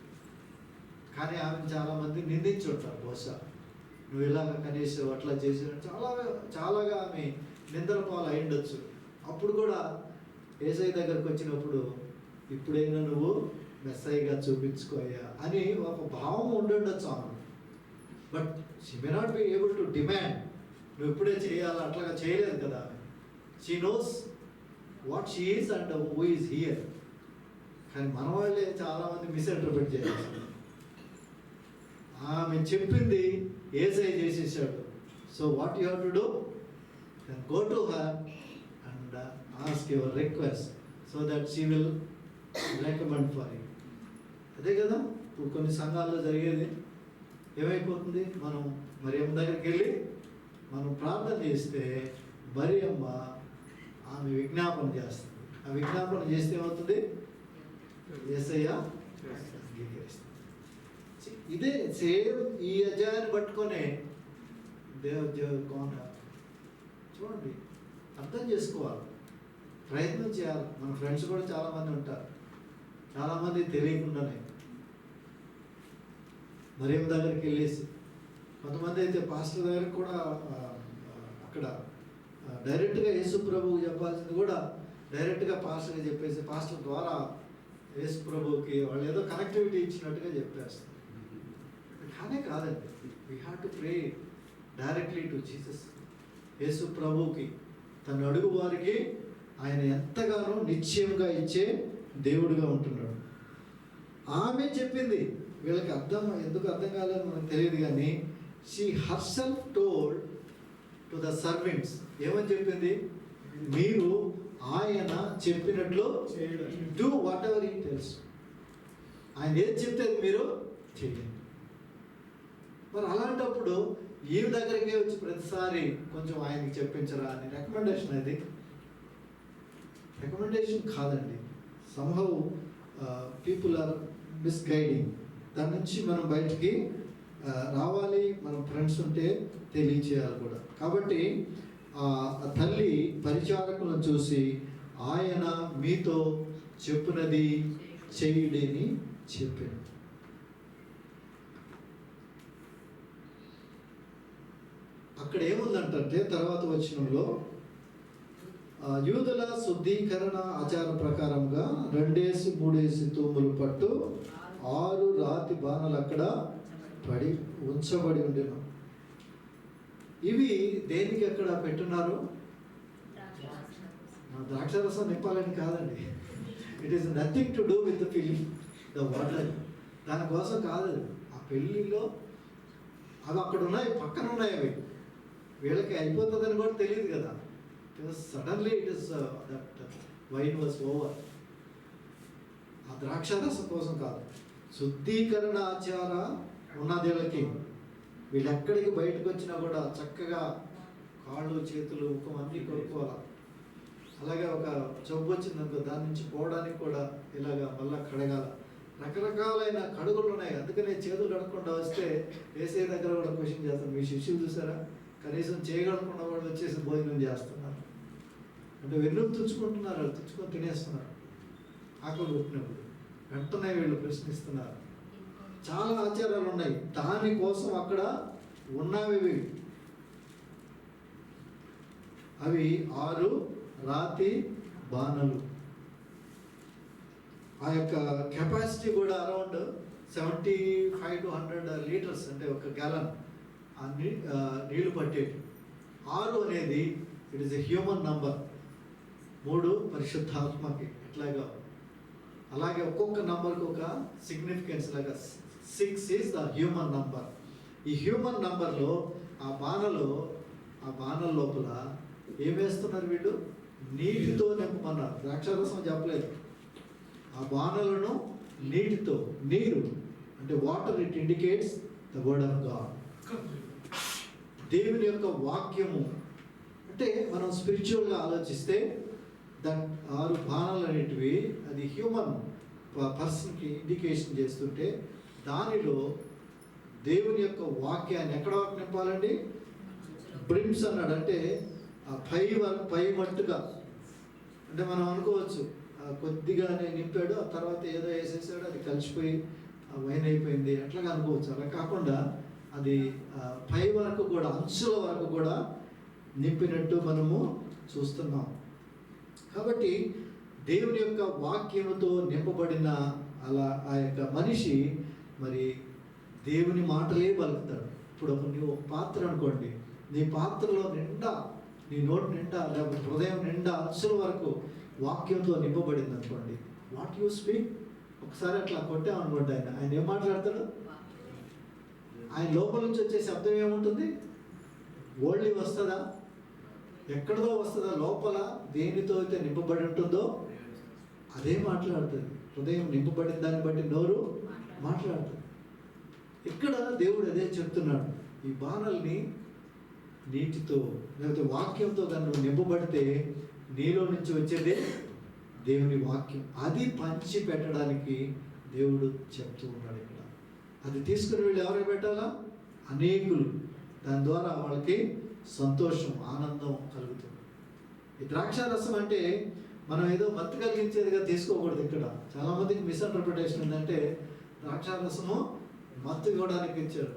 కానీ ఆమెను చాలామంది నిందించుంటారు. బహుశా నువ్వు ఇలాగ కనీసం అట్లా చేసిన చాలాగా ఆమె నిందల పాలు అయి ఉండొచ్చు. అప్పుడు కూడా యేసయ్య దగ్గరకు వచ్చినప్పుడు, ఇప్పుడైనా నువ్వు మెస్సయ్యగా చూపించుకోయా అని ఒక భావం ఉండుండొచ్చు ఆమె. But she may not be able to demand, నువ్వు ఇప్పుడే చేయాలి అట్లాగా చేయలేదు కదా. She knows what she is and who is here. కానీ మన వాళ్ళే చాలామంది మిస్ఇంటర్ప్రిట్ చేసేస్తారు. ఆమె చెప్పింది యేసయ్య చేసేసాడు. So what you have to do? Then go to her and ask your request so that she will recommend for you. అదే కదా ఇప్పుడు కొన్ని సంఘాల్లో జరిగేది. ఏమైపోతుంది, మనం మరియమ్మ దగ్గరికి వెళ్ళి మనం ప్రార్థన చేస్తే మరియమ్మ ఆమె విజ్ఞాపన చేస్తుంది. ఆ విజ్ఞాపన చేస్తే ఏమవుతుంది? యేసయ్య అంగీకరిస్తుంది. ఇదే సేమ్ ఈ అధ్యాయాన్ని పట్టుకొనే చూడండి, అర్థం చేసుకోవాలి, ప్రయత్నం చేయాలి. మన ఫ్రెండ్స్ కూడా చాలామంది ఉంటారు, చాలామంది తెలియకుండానే మరియమ్మ దగ్గరికి వెళ్ళేసి, కొంతమంది అయితే పాస్టర్ దగ్గరికి కూడా అక్కడ డైరెక్ట్గా యేసు ప్రభువుకి చెప్పాల్సింది కూడా డైరెక్ట్గా పాస్టర్గా చెప్పేసి పాస్టర్ ద్వారా యేసు ప్రభువుకి వాళ్ళు ఏదో కనెక్టివిటీ ఇచ్చినట్టుగా చెప్పేస్తారు. కానీ కాదండి, we have to pray directly to Jesus. యేసు ప్రభువుకి తన అడుగు వారికి ఆయన ఎంతగానో నిశ్చయంగా ఇచ్చే దేవుడుగా ఉంటున్నాడు. ఆమె చెప్పింది, వీళ్ళకి ఎందుకు అర్థం కాలేదు మనకు తెలియదు, కానీ she herself told to the servants. ఏమని చెప్పింది? మీరు ఆయన చెప్పినట్లు do what ever he tells. ఆయన ఏది చెప్తే మీరు చేయండి. మరి అలాంటప్పుడు ఈ దగ్గరికి వచ్చి ప్రతిసారి కొంచెం ఆయనకి చెప్పించరా అని రికమెండేషన్, అది రికమెండేషన్ కాదండి. Somehow people are misguiding. దాని నుంచి మనం బయటికి రావాలి. మనం ఫ్రెండ్స్ ఉంటే తెలియచేయాలి కూడా. కాబట్టి ఆ తల్లి పరిచారకులను చూసి ఆయన మీతో చెప్పునది చేయుడని చెప్పాను. అక్కడ ఏముందంటే తర్వాత వచనంలో యూదుల శుద్ధీకరణ ఆచార ప్రకారంగా 2-3 తూములు పట్టు 6 రాతి బాణలు అక్కడ ఉంచబడి ఉండేను. ఇవి దేనికి అక్కడ పెట్టున్నారు? ద్రాక్షరసం నింపాలని కాదండి. It is nothing to do with the filling the water. దానికోసం కాదు. ఆ పెళ్ళిలో అవి అక్కడ ఉన్నాయి, పక్కన ఉన్నాయి. అవి వీళ్ళకి అయిపోతుందని కూడా తెలియదు కదా. Suddenly it is that wine was over. ఆ ద్రాక్షరసం కోసం కాదు, శుద్ధీకరణ ఆచార ఉన్నది వీళ్ళకి. వీళ్ళు ఎక్కడికి బయటకు వచ్చినా కూడా చక్కగా కాళ్ళు చేతులు ముఖం అన్నీ కొనుక్కోవాలి. అలాగే ఒక జబ్బు వచ్చిందనుకో, దాని నుంచి పోవడానికి కూడా ఇలాగా మళ్ళీ కడగాల. రకరకాలైన కడుగులు ఉన్నాయి. అందుకనే చేతులు కడగకుండా వస్తే యేసయ్య దగ్గర కూడా క్వశ్చన్ చేస్తాను, మీ శిష్యులు చూసారా కనీసం చేయగలకుండా వాళ్ళు వచ్చేసి భోజనం చేస్తున్నారు. అంటే వెన్నుకు తుచ్చుకుంటున్నారు, వాళ్ళు తుచ్చుకొని తినేస్తున్నారు. ఆకలి కొట్టినప్పుడు వెంటనే వీళ్ళు ప్రశ్నిస్తున్నారు. చాలా ఆచారాలు ఉన్నాయి, దానికోసం అక్కడ ఉన్నవి అవి 6 రాతి బాణలు. ఆ యొక్క కెపాసిటీ కూడా అరౌండ్ 75 to 100 లీటర్స్, అంటే 1 gallon నీళ్లు పట్టేది. 6 అనేది it is a human number. 3 పరిశుద్ధాత్మకి ఎట్లాగా, అలాగే ఒక్కొక్క నంబర్కి ఒక సిగ్నిఫికెన్స్ లాగా 6 ఈజ్ ద హ్యూమన్ నంబర్. ఈ హ్యూమన్ నంబర్లో ఆ బాణల లోపల ఏం వేస్తున్నారు వీళ్ళు? నీటితో నింపమన్నారు. ద్రాక్షారసం చెప్పలేదు. ఆ బాణలను నీటితో, నీరు అంటే water, it indicates the word of God, దేవుని యొక్క వాక్యము. అంటే మనం స్పిరిచువల్గా ఆలోచిస్తే దట్ 6 బాణాలు అనేటివి అది హ్యూమన్ పర్సన్కి ఇండికేషన్ చేస్తుంటే, దానిలో దేవుని యొక్క వాక్యాన్ని ఎక్కడ వరకు నింపాలండి? బ్రిమ్స్ అన్నాడు. అంటే పై మట్టుగా, అంటే మనం అనుకోవచ్చు కొద్దిగానే నింపాడు, ఆ తర్వాత ఏదో వేసేసాడు, అది కలిసిపోయి వైన్ అయిపోయింది అట్లాగా అనుకోవచ్చు. అలా కాకుండా అది పై వరకు కూడా, అంచుల వరకు కూడా నింపినట్టు మనము చూస్తున్నాం. కాబట్టి దేవుని యొక్క వాక్యముతో నింపబడిన ఆ యొక్క మనిషి మరి దేవుని మాటలే పలుకుతాడు. ఇప్పుడు నువ్వు ఒక పాత్ర అనుకోండి, నీ పాత్రలో నిండా, నీ నోటి నిండా, లేకపోతే హృదయం నిండా అంచుల వరకు వాక్యంతో నింపబడింది అనుకోండి, వాట్ యూ స్పీక్. ఒకసారి అట్లా కొట్టామనుకోండి, ఆయన ఏం మాట్లాడతాడు? ఆయన లోపల నుంచి వచ్చే శబ్దం ఏముంటుంది? ఓన్లీ వస్తుందా? ఎక్కడదో వస్తుందా? లోపల దేనితో అయితే నింపబడి ఉంటుందో అదే మాట్లాడుతుంది. హృదయం నింపబడిన దాన్ని బట్టి నోరు మాట్లాడుతుంది. ఇక్కడ దేవుడు అదే చెప్తున్నాడు. ఈ బాణల్ని నీటితో లేకపోతే వాక్యంతో కనుక నింపబడితే నీలో నుంచి వచ్చేదే దేవుని వాక్యం. అది పంచి పెట్టడానికి దేవుడు చెప్తూ ఉన్నాడు ఇక్కడ. అది తీసుకుని వీళ్ళు ఎవరికి పెట్టాలా? అనేకులు. దాని ద్వారా వాళ్ళకి సంతోషం, ఆనందం కలుగుతుంది. ఈ ద్రాక్షారసం అంటే మనం ఏదో మత్తు కలిగించేదిగా తీసుకోకూడదు. ఇక్కడ చాలామందికి మిస్ఇంటర్ప్రిటేషన్ ఏంటంటే ద్రాక్షారసము మత్తు ఇవ్వడానికి ఇచ్చారు.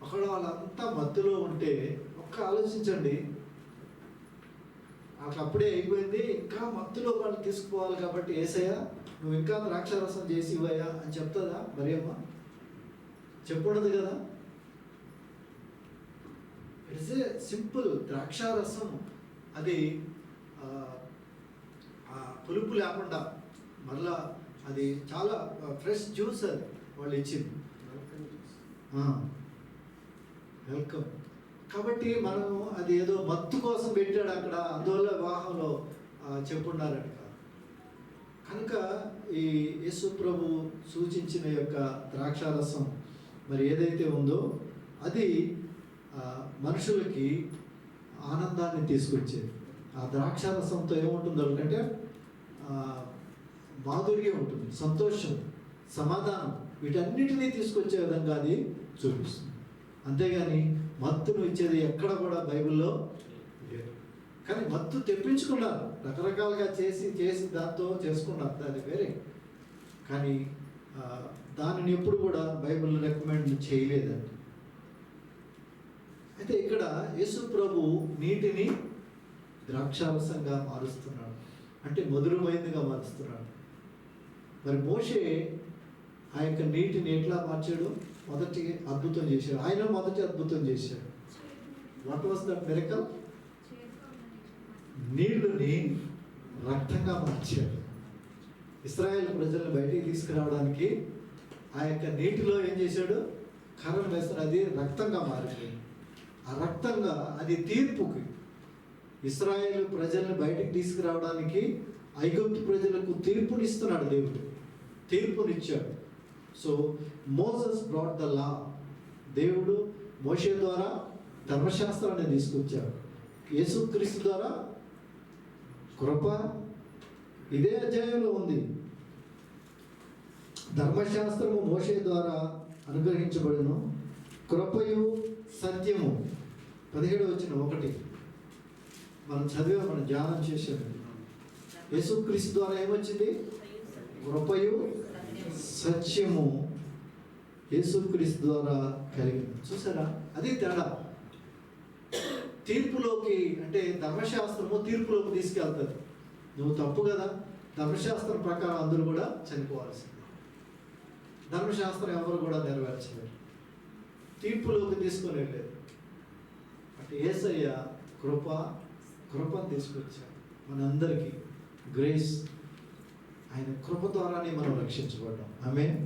ఒకవేళ వాళ్ళంతా మత్తులో ఉంటే ఒక్క ఆలోచించండి, అప్పుడే అయిపోయింది, ఇంకా మత్తులో వాళ్ళు తీసుకుపోవాలి కాబట్టి యేసయ్య నువ్వు ఇంకా ద్రాక్షారసం చేసి ఇవ్వయా అని చెప్తుందా మరియమ్మ? చెప్పకూడదు కదా. It's a simple. ద్రాక్షారసం అది పులుపు లేకుండా మళ్ళా అది చాలా ఫ్రెష్ జ్యూస్ అది వాళ్ళు ఇచ్చింది. వెల్కమ్. కాబట్టి మనం అది ఏదో మత్తు కోసం పెట్టాడు అక్కడ, అందువల్ల వివాహంలో చెప్పున్నారట. కనుక ఈ యేసు ప్రభు సూచించిన యొక్క ద్రాక్షారసం మరి ఏదైతే ఉందో అది మనుషులకి ఆనందాన్ని తీసుకొచ్చేది. ఆ ద్రాక్షారసంతో ఏముంటుందో అంటే మాధుర్యం ఉంటుంది, సంతోషం, సమాధానం, వీటన్నిటినీ తీసుకొచ్చే విధంగా అది చూపిస్తుంది. అంతేగాని మత్తును ఇచ్చేది ఎక్కడ కూడా బైబిల్లో లేదు. కానీ మత్తు తెప్పించుకున్నారు, రకరకాలుగా చేసి దాంతో చేసుకున్నారు, అది వేరే. కానీ దానిని ఎప్పుడు కూడా బైబిల్ రికమెండ్ చేయలేదండి. అయితే ఇక్కడ యేసు ప్రభు నీటిని ద్రాక్షారసంగా మారుస్తున్నాడు, అంటే మధురమైనదిగా మారుస్తున్నాడు. మరి మోషే ఆ యొక్క నీటిని ఎట్లా మార్చాడు? మొదటి అద్భుతం చేశాడు. ఆయన మొదటి అద్భుతం చేశాడు. What was that miracle? నీళ్ళని రక్తంగా మార్చాడు. ఇశ్రాయేల్ ప్రజలను బయటికి తీసుకురావడానికి ఆ యొక్క నీటిలో ఏం చేశాడు? కర్రను వేస్తాడు, అది రక్తంగా మారిపోయింది. ఆ రక్తంగా అది తీర్పుకి, ఇశ్రాయేల్ ప్రజల్ని బయటికి తీసుకురావడానికి ఐగుప్తు ప్రజలకు తీర్పునిస్తున్నాడు దేవుడు, తీర్పునిచ్చాడు. So Moses brought the law. దేవుడు మోషే ద్వారా ధర్మశాస్త్రాన్ని తీసుకొచ్చాడు. యేసుక్రీస్తు ద్వారా కృప. ఇదే అధ్యాయంలో ఉంది. ధర్మశాస్త్రము మోషే ద్వారా అనుగ్రహించబడును, కృపయు సత్యము 17:1 మనం చదివా, మనం ధ్యానం చేసాము. యేసుక్రీస్తు ద్వారా ఏమొచ్చింది? కృపయు సత్యము యేసుక్రీస్తు ద్వారా కలిగింది. చూసారా, అది తేడా. తీర్పులోకి అంటే ధర్మశాస్త్రము తీర్పులోకి తీసుకెళ్తుంది. నువ్వు తప్పు కదా, ధర్మశాస్త్రం ప్రకారం అందరూ కూడా చనిపోవాల్సింది. ధర్మశాస్త్రం ఎవరు కూడా నెరవేర్చలేరు, తీర్పులోకి తీసుకొని వెళ్ళలేదు. అంటే యేసయ్య కృపను తీసుకొచ్చాడు మనందరికీ. గ్రేస్, ఆయన కృప ద్వారానే మనం రక్షించబడ్డాం. ఆమేన్.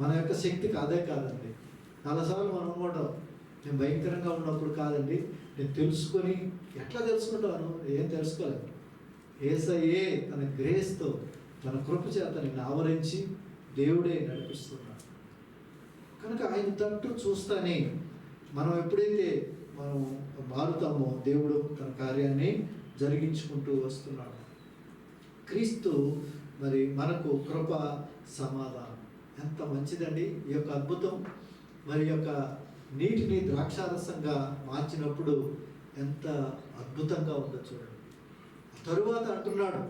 మన యొక్క శక్తికి అదే కాదండి. చాలాసార్లు మనం అనుకుంటాం, నేను భయంకరంగా ఉన్నప్పుడు కాదండి, నేను తెలుసుకొని. ఎట్లా తెలుసుకుంటాను? ఏం తెలుసుకోలేదు. యేసయ్యే తన గ్రేస్తో, తన కృప చేత నిన్ను ఆవరించి దేవుడే నడిపిస్తున్నాడు. కనుక ఆయన తట్టు చూస్తానే మనం ఎప్పుడైతే మనం మారుతామో దేవుడు తన కార్యాన్ని జరిగించుకుంటూ వస్తున్నాడు. క్రీస్తు మరి మనకు కృప, సమాధానం. ఎంత మంచిదండి ఈ యొక్క అద్భుతం. మరి యొక్క నీటిని ద్రాక్షారసంగా మార్చినప్పుడు ఎంత అద్భుతంగా ఉందో చూడండి. తరువాత అంటున్నాడు,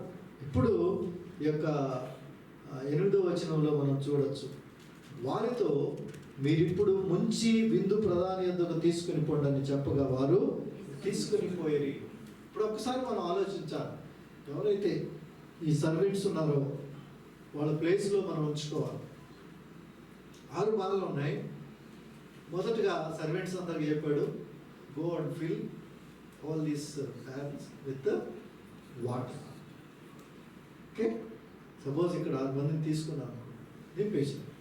ఇప్పుడు ఈ యొక్క 8వ వచనంలో మనం చూడొచ్చు, వారితో మీరిప్పుడు ముంచి విందు ప్రధాని యొద్దకు తీసుకుని పోండి అని చెప్పగా వారు తీసుకుని పోయేరి. ఇప్పుడు ఒకసారి మనం ఆలోచించాలి, ఎవరైతే ఈ సర్వెంట్స్ ఉన్నారో వాళ్ళ ప్లేస్లో మనం ఉంచుకోవాలి. 6 బాధలు ఉన్నాయి. మొదటగా సర్వెంట్స్ అందరికి చెప్పాడు, go and fill all these pans with water. Okay, suppose ఇక్కడ 6 మందిని తీసుకున్నాను, నింపేసాను.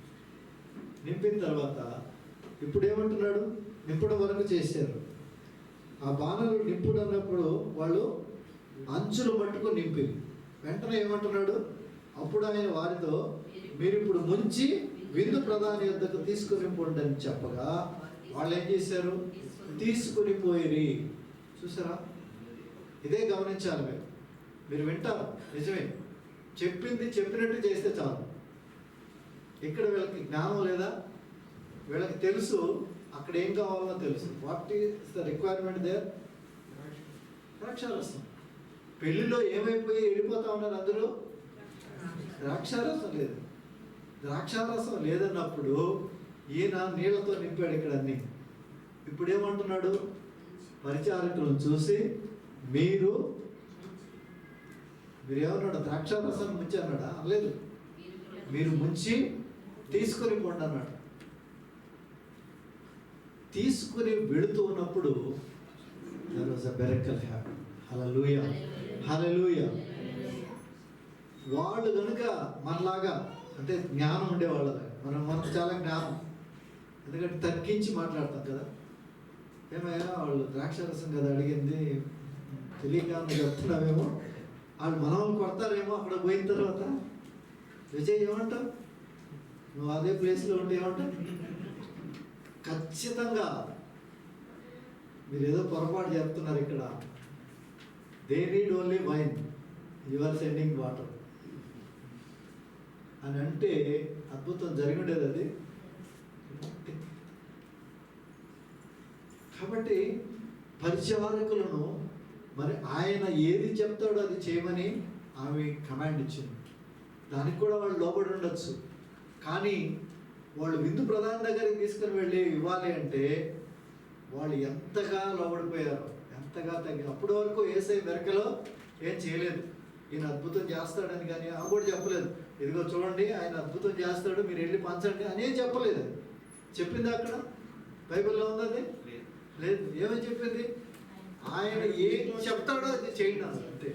నింపిన తర్వాత ఇప్పుడు ఏమంటున్నాడు? నింపడం వరకు చేశారు. ఆ బాణలు నింపుడు అన్నప్పుడు వాళ్ళు అంచులు మట్టుకు నింపి వెంటనే ఏమంటున్నాడు? అప్పుడు ఆయన వారితో మీరు ఇప్పుడు ముంచి విందు ప్రధాని యొద్దకు తీసుకుని పోండి అని చెప్పగా వాళ్ళు ఏం చేశారు? తీసుకుని పోయిరి. చూసారా, ఇదే గమనించాలి. మీరు వింటారు, నిజమే, చెప్పింది చెప్పినట్టు చేస్తే చాలు. ఇక్కడ వీళ్ళకి జ్ఞానం లేదా? వీళ్ళకి తెలుసు అక్కడ ఏం కావాలో తెలుసు. What is the requirement there? ద్రాక్షారసం. పెళ్లిలో ఏమైపోయి వెళ్ళిపోతా ఉన్నారు అందరూ? ద్రాక్షారసం లేదు. ద్రాక్షారసం లేదన్నప్పుడు ఈయన నీళ్లతో నింపాడు ఇక్కడ అన్ని. ఇప్పుడు ఏమంటున్నాడు? పరిచారకులను చూసి మీరు ఏమన్నాడు? ద్రాక్షారసం ముంచి అన్నాడా? లేదు, మీరు ముంచి తీసుకుని పోండి అన్నాడు. తీసుకుని వెళుతూ ఉన్నప్పుడు there was a miracle happened. Hallelujah, hallelujah. వాళ్ళు కనుక మనలాగా అంటే జ్ఞానం ఉండేవాళ్ళగా, మనకు చాలా జ్ఞానం, ఎందుకంటే తగ్గించి మాట్లాడతాం కదా. ఏమయ్యా వాళ్ళు ద్రాక్షారసం కదా అడిగింది, తెలియక చెప్తున్నావేమో, వాళ్ళు మనల్ని కొడతారేమో. అక్కడ పోయిన తర్వాత విజయ్ ఏమంటావు? నువ్వు అదే ప్లేస్లో ఉంటే ఏమంటావు? ఖచ్చితంగా మీరు ఏదో పొరపాటు చెప్తున్నారు ఇక్కడ. They need only wine, you are sending water అని అంటే అద్భుతం జరిగి ఉండేది అది. కాబట్టి పరిచారకులను మరి ఆయన ఏది చెప్తాడో అది చేయమని ఆమె కమాండ్ ఇచ్చింది. దానికి కూడా వాళ్ళు లోబడి ఉండొచ్చు, కానీ వాళ్ళు విందు ప్రధాని దగ్గరికి తీసుకుని వెళ్ళి ఇవ్వాలి అంటే వాళ్ళు ఎంతగా లోబడిపోయారు, ఎంతగా తగ్గి. అప్పటి వరకు యేసయ్య మెరకలో ఏం చేయలేదు. ఈయన అద్భుతం చేస్తాడని కానీ ఆ కూడా చెప్పలేదు. ఇదిగో చూడండి ఆయన అద్భుతం చేస్తాడు, మీరు వెళ్ళి పంచండి అని ఏం చెప్పలేదు. చెప్పింది అక్కడ బైబిల్లో ఉంది అది? లేదు. ఏమని చెప్పింది? ఆయన ఏం చెప్తాడో అది చేయండి అసలు, అంతే.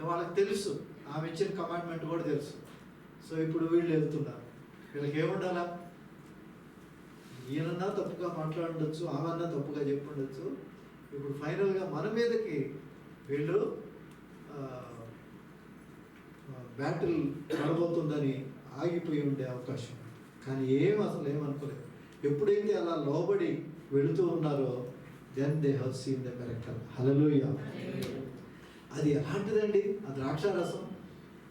వాళ్ళకి తెలుసు, ఆమె ఇచ్చిన కమాండ్మెంట్ కూడా తెలుసు. సో ఇప్పుడు వీళ్ళు వెళ్తున్నారు, వీళ్ళకి ఏముండాలా? ఈయనన్నా తప్పుగా మాట్లాడచ్చు, ఆమెన్నా తప్పుగా చెప్పుండొచ్చు. ఇప్పుడు ఫైనల్గా మన మీదకి వీళ్ళు బ్యాటిల్ పడబోతుందని ఆగిపోయి ఉండే అవకాశం, కానీ అసలు ఏమనుకోలేదు. ఎప్పుడైతే అలా లోబడి వెళుతూ ఉన్నారో then they have seen the miracle. Hallelujah. అది ఎలాంటిదండి? ఆ ద్రాక్షారసం,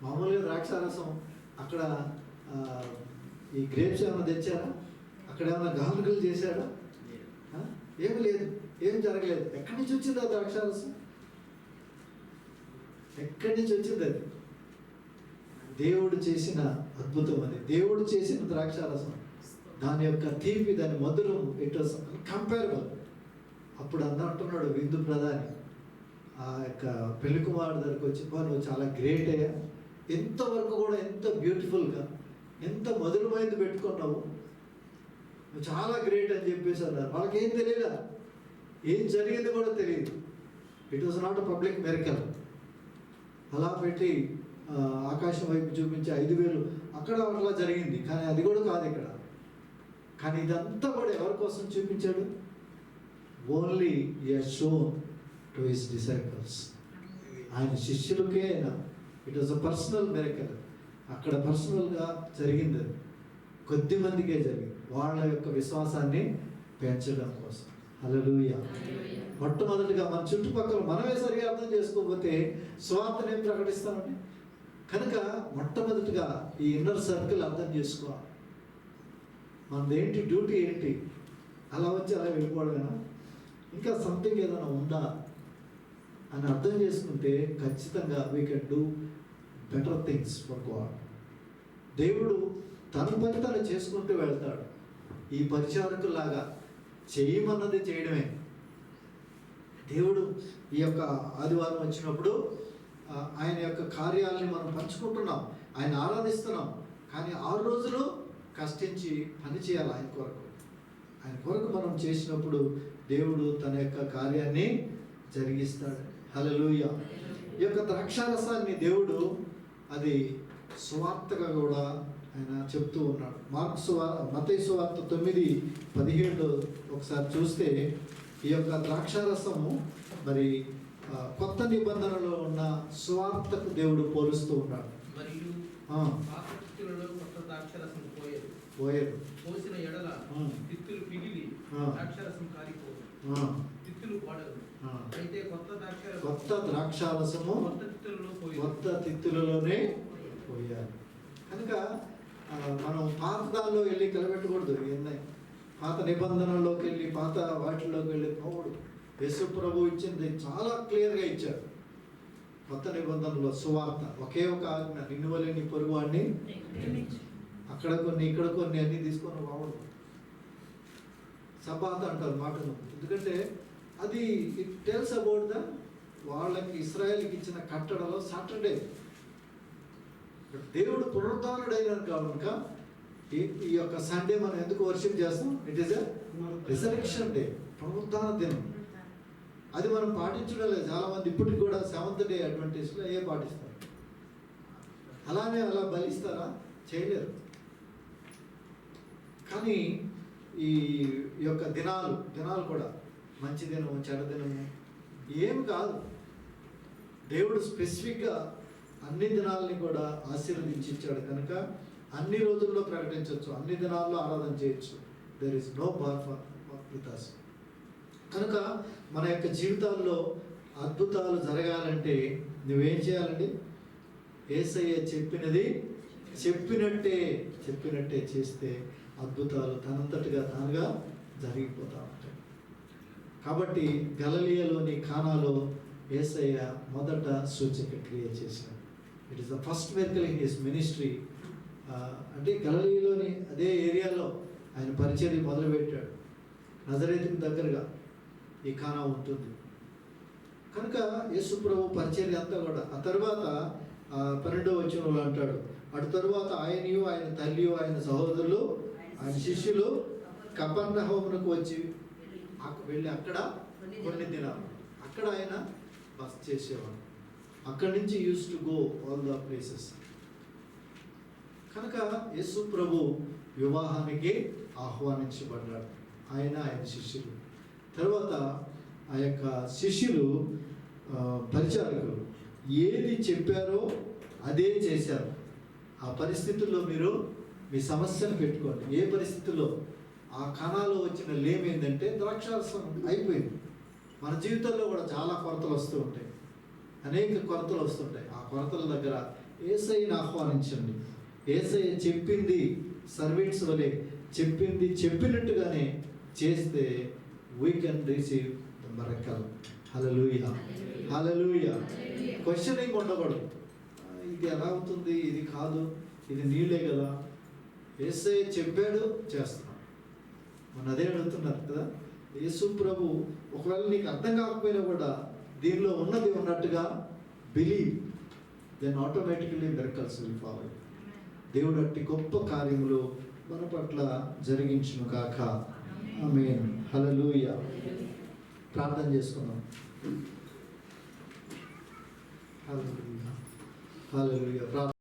మామూలుగా ద్రాక్షారసం అక్కడ ఈ గ్రేప్స్ ఏమైనా తెచ్చారా? అక్కడ ఏమైనా గానుగలు చేశాడా? ఏమీ లేదు. ఏం జరగలేదు. ఎక్కడి నుంచి వచ్చింది ఆ ద్రాక్షారసం? ఎక్కడి నుంచి వచ్చింది అది? దేవుడు చేసిన అద్భుతం అది. దేవుడు చేసిన ద్రాక్షారసం, దాని యొక్క తీపి, దాని మధురం, ఇట్ వాస్ అన్కంపేరబుల్. అప్పుడు అంటున్నాడు విందు ప్రధాని ఆ యొక్క పెళ్లి కుమారుడు దగ్గరికి వచ్చి, నువ్వు చాలా గ్రేట్ అయ్యా, ఎంతవరకు కూడా ఎంత బ్యూటిఫుల్గా ఎంత మధురమైంది పెట్టుకున్నావు, నువ్వు చాలా గ్రేట్ అని చెప్పేసి అన్నారు. వాళ్ళకి ఏం తెలియదు, ఏం జరిగింది కూడా తెలియదు. It was not a public miracle. అలా పెట్టి ఆకాశం వైపు చూపించి 5,000 అక్కడ అట్లా జరిగింది, కానీ అది కూడా కాదు ఇక్కడ. కానీ ఇదంతా కూడా ఎవరి కోసం చూపించాడు? Only he has shown to his disciples. ఆయన శిష్యులకే. It was a personal miracle. అక్కడ పర్సనల్గా జరిగింది, అది కొద్ది మందికే జరిగింది, వాళ్ళ యొక్క విశ్వాసాన్ని పెంచడం కోసం. హల్లెలూయా. మొట్టమొదటిగా మన చుట్టుపక్కల మనమే సరిగా అర్థం చేసుకోకపోతే స్వార్థని ఏం ప్రకటిస్తామండి? కనుక మొట్టమొదటిగా ఈ ఇన్నర్ సర్కిల్ అర్థం చేసుకోవాలి. మనదేంటి, డ్యూటీ ఏంటి? అలా వచ్చి అలా వెళ్ళిపోవడమేనా? ఇంకా సంథింగ్ ఏదైనా ఉందా అని అర్థం చేసుకుంటే ఖచ్చితంగా we can do better things for God. దేవుడు తన పని తను చేసుకుంటూ వెళ్తాడు. ఈ పరిచారకులాగా చేయమన్నది చేయడమే. దేవుడు ఈ యొక్క ఆదివారం వచ్చినప్పుడు ఆయన యొక్క కార్యాలని మనం పంచుకుంటున్నాం, ఆయన ఆరాధిస్తున్నాం. కానీ 6 రోజులు కష్టించి పని చేయాలి ఆయన కొరకు. ఆయన కొరకు మనం చేసినప్పుడు దేవుడు తన యొక్క కార్యాన్ని జరిగిస్తాడు. హల్లెలూయా. ఈ యొక్క ద్రాక్షారసాన్ని దేవుడు అది సువార్తగా కూడా ఆయన చెప్తూ ఉన్నాడు. మత్తయి సువార్త 9:17 ఒకసారి చూస్తే ఈ యొక్క ద్రాక్షారసము మరి కొత్త నిబంధనలో ఉన్న సువార్తకు దేవుడు పోలుస్తూ ఉన్నాడు. మరియు పాత తిత్తులలో కొత్త ద్రాక్షరసం పోయేది. పోసిన ఎడల తిత్తులు పిగిలి ద్రాక్షరసం కారిపోదు, తిత్తులు పడదు. అయితే కొత్త ద్రాక్షారసము కొత్త తిత్తులలోనే పోయాలి. కనుక మనం పాత దానిలో వెళ్ళి కలబెట్టకూడదు. పాత నిబంధనల్లోకి వెళ్ళి పాత వాటిల్లోకి వెళ్ళి పోకూడదు. యేసు ప్రభు ఇచ్చింది చాలా క్లియర్గా ఇచ్చాడు. కొత్త నిబంధనలో సువార్త ఒకే ఒక ఆజ్ఞ, నిన్ను వలె నీ పొరుగువాడిని, అక్కడ కొన్ని ఇక్కడ కొన్ని అన్నీ తీసుకొని పోకూడదు. సబాత్ అంటారు మాటను, ఎందుకంటే అది ఇట్ టెల్స్ అబౌట్ ద వాళ్ళకి ఇశ్రాయేల్కి ఇచ్చిన కట్టడలో సాటర్డే. దేవుడు పునరుద్ధానుడైన కనుక ఈ యొక్క సండే మనం ఎందుకు వర్షిప్ చేస్తాం? It is a resurrection day, పునరుద్ధాన దినం. అది మనం పాటించడం లేదు. చాలామంది ఇప్పటికి కూడా 7th డే అడ్వెంటిస్ట్లో పాటిస్తారు. అలానే అలా బలిస్తారా? చేయలేరు. కానీ ఈ యొక్క దినాలు కూడా మంచి దినము చెడ్డ దినము ఏమి కాదు. దేవుడు స్పెసిఫిక్గా అన్ని దినాలని కూడా ఆశీర్వదించి ఇచ్చాడు కనుక అన్ని రోజుల్లో ప్రకటించవచ్చు, అన్ని దినాల్లో ఆరాధన చేయొచ్చు. There is no bar for with us. కనుక మన యొక్క జీవితాల్లో అద్భుతాలు జరగాలంటే నువ్వేం చేయాలండి? యేసయ్య చెప్పినట్టే చేస్తే అద్భుతాలు తనంతటిగా తానుగా జరిగిపోతా ఉంటాయి. కాబట్టి గలిలయలోని కానాలో యేసయ్య మొదట సూచక క్రియ చేశాడు. It is the first miracle in his ministry. అంటే గలిలయలోని అదే ఏరియాలో ఆయన పరిచర్య మొదలుపెట్టాడు. నజరేతుకు దగ్గరగా ఈ కానా ఉంటుంది కనుక యేసు ప్రభు పరిచర్య అంతా కూడా. ఆ తర్వాత 12వ వచనంలో అంటాడు, అటు తరువాత ఆయనయు ఆయన తల్లియు ఆయన సహోదరులు ఆయన శిష్యులు కపెర్నహూమునకు వెళ్ళి అక్కడ కొన్ని దినాలు అక్కడ ఆయన బస చేసేవాడు. అక్కడి నుంచి use to go all the places. కనుక యేసు ప్రభు వివాహానికి ఆహ్వానించబడ్డాడు, ఆయన శిష్యులు. తర్వాత ఆ యొక్క శిష్యులు పరిచారకులు ఏది చెప్పారో అదే చేశారు. ఆ పరిస్థితుల్లో మీరు మీ సమస్యను పెట్టుకోండి. ఏ పరిస్థితుల్లో ఆ కణాలో వచ్చిన లేమి ఏంటంటే ద్రాక్షారసం అయిపోయింది. మన జీవితంలో కూడా చాలా కొరతలు వస్తూ ఉంటాయి, అనేక కొరతలు వస్తుంటాయి. ఆ కొరతల దగ్గర యేసయ్యను ఆహ్వానించండి. యేసయ్య చెప్పింది సర్వెంట్స్ వలె చెప్పినట్టుగానే చేస్తే వీ కెన్ రిసీవ్ రెక్కలు. హల్లెలూయా, హల్లెలూయా. క్వశ్చనింగ్ ఉండకూడదు. ఇది ఎలా అవుతుంది, ఇది కాదు, ఇది నీళ్ళే కదా. యేసయ్య చెప్పాడు, చేస్తున్నాం. మన అదే అడుగుతున్నారు కదా. యేసు ప్రభు ఒకవేళ నీకు అర్థం కాకపోయినా కూడా దీనిలో ఉన్నది ఉన్నట్టుగా believe, then automatically miracles will follow. దేవుడు అట్టి గొప్ప కార్యములు మన పట్ల జరిగించును గాక. ఆమేన్. హల్లెలూయా. ప్రార్థన చేసుకుందాం. హల్లెలూయా, హల్లెలూయా.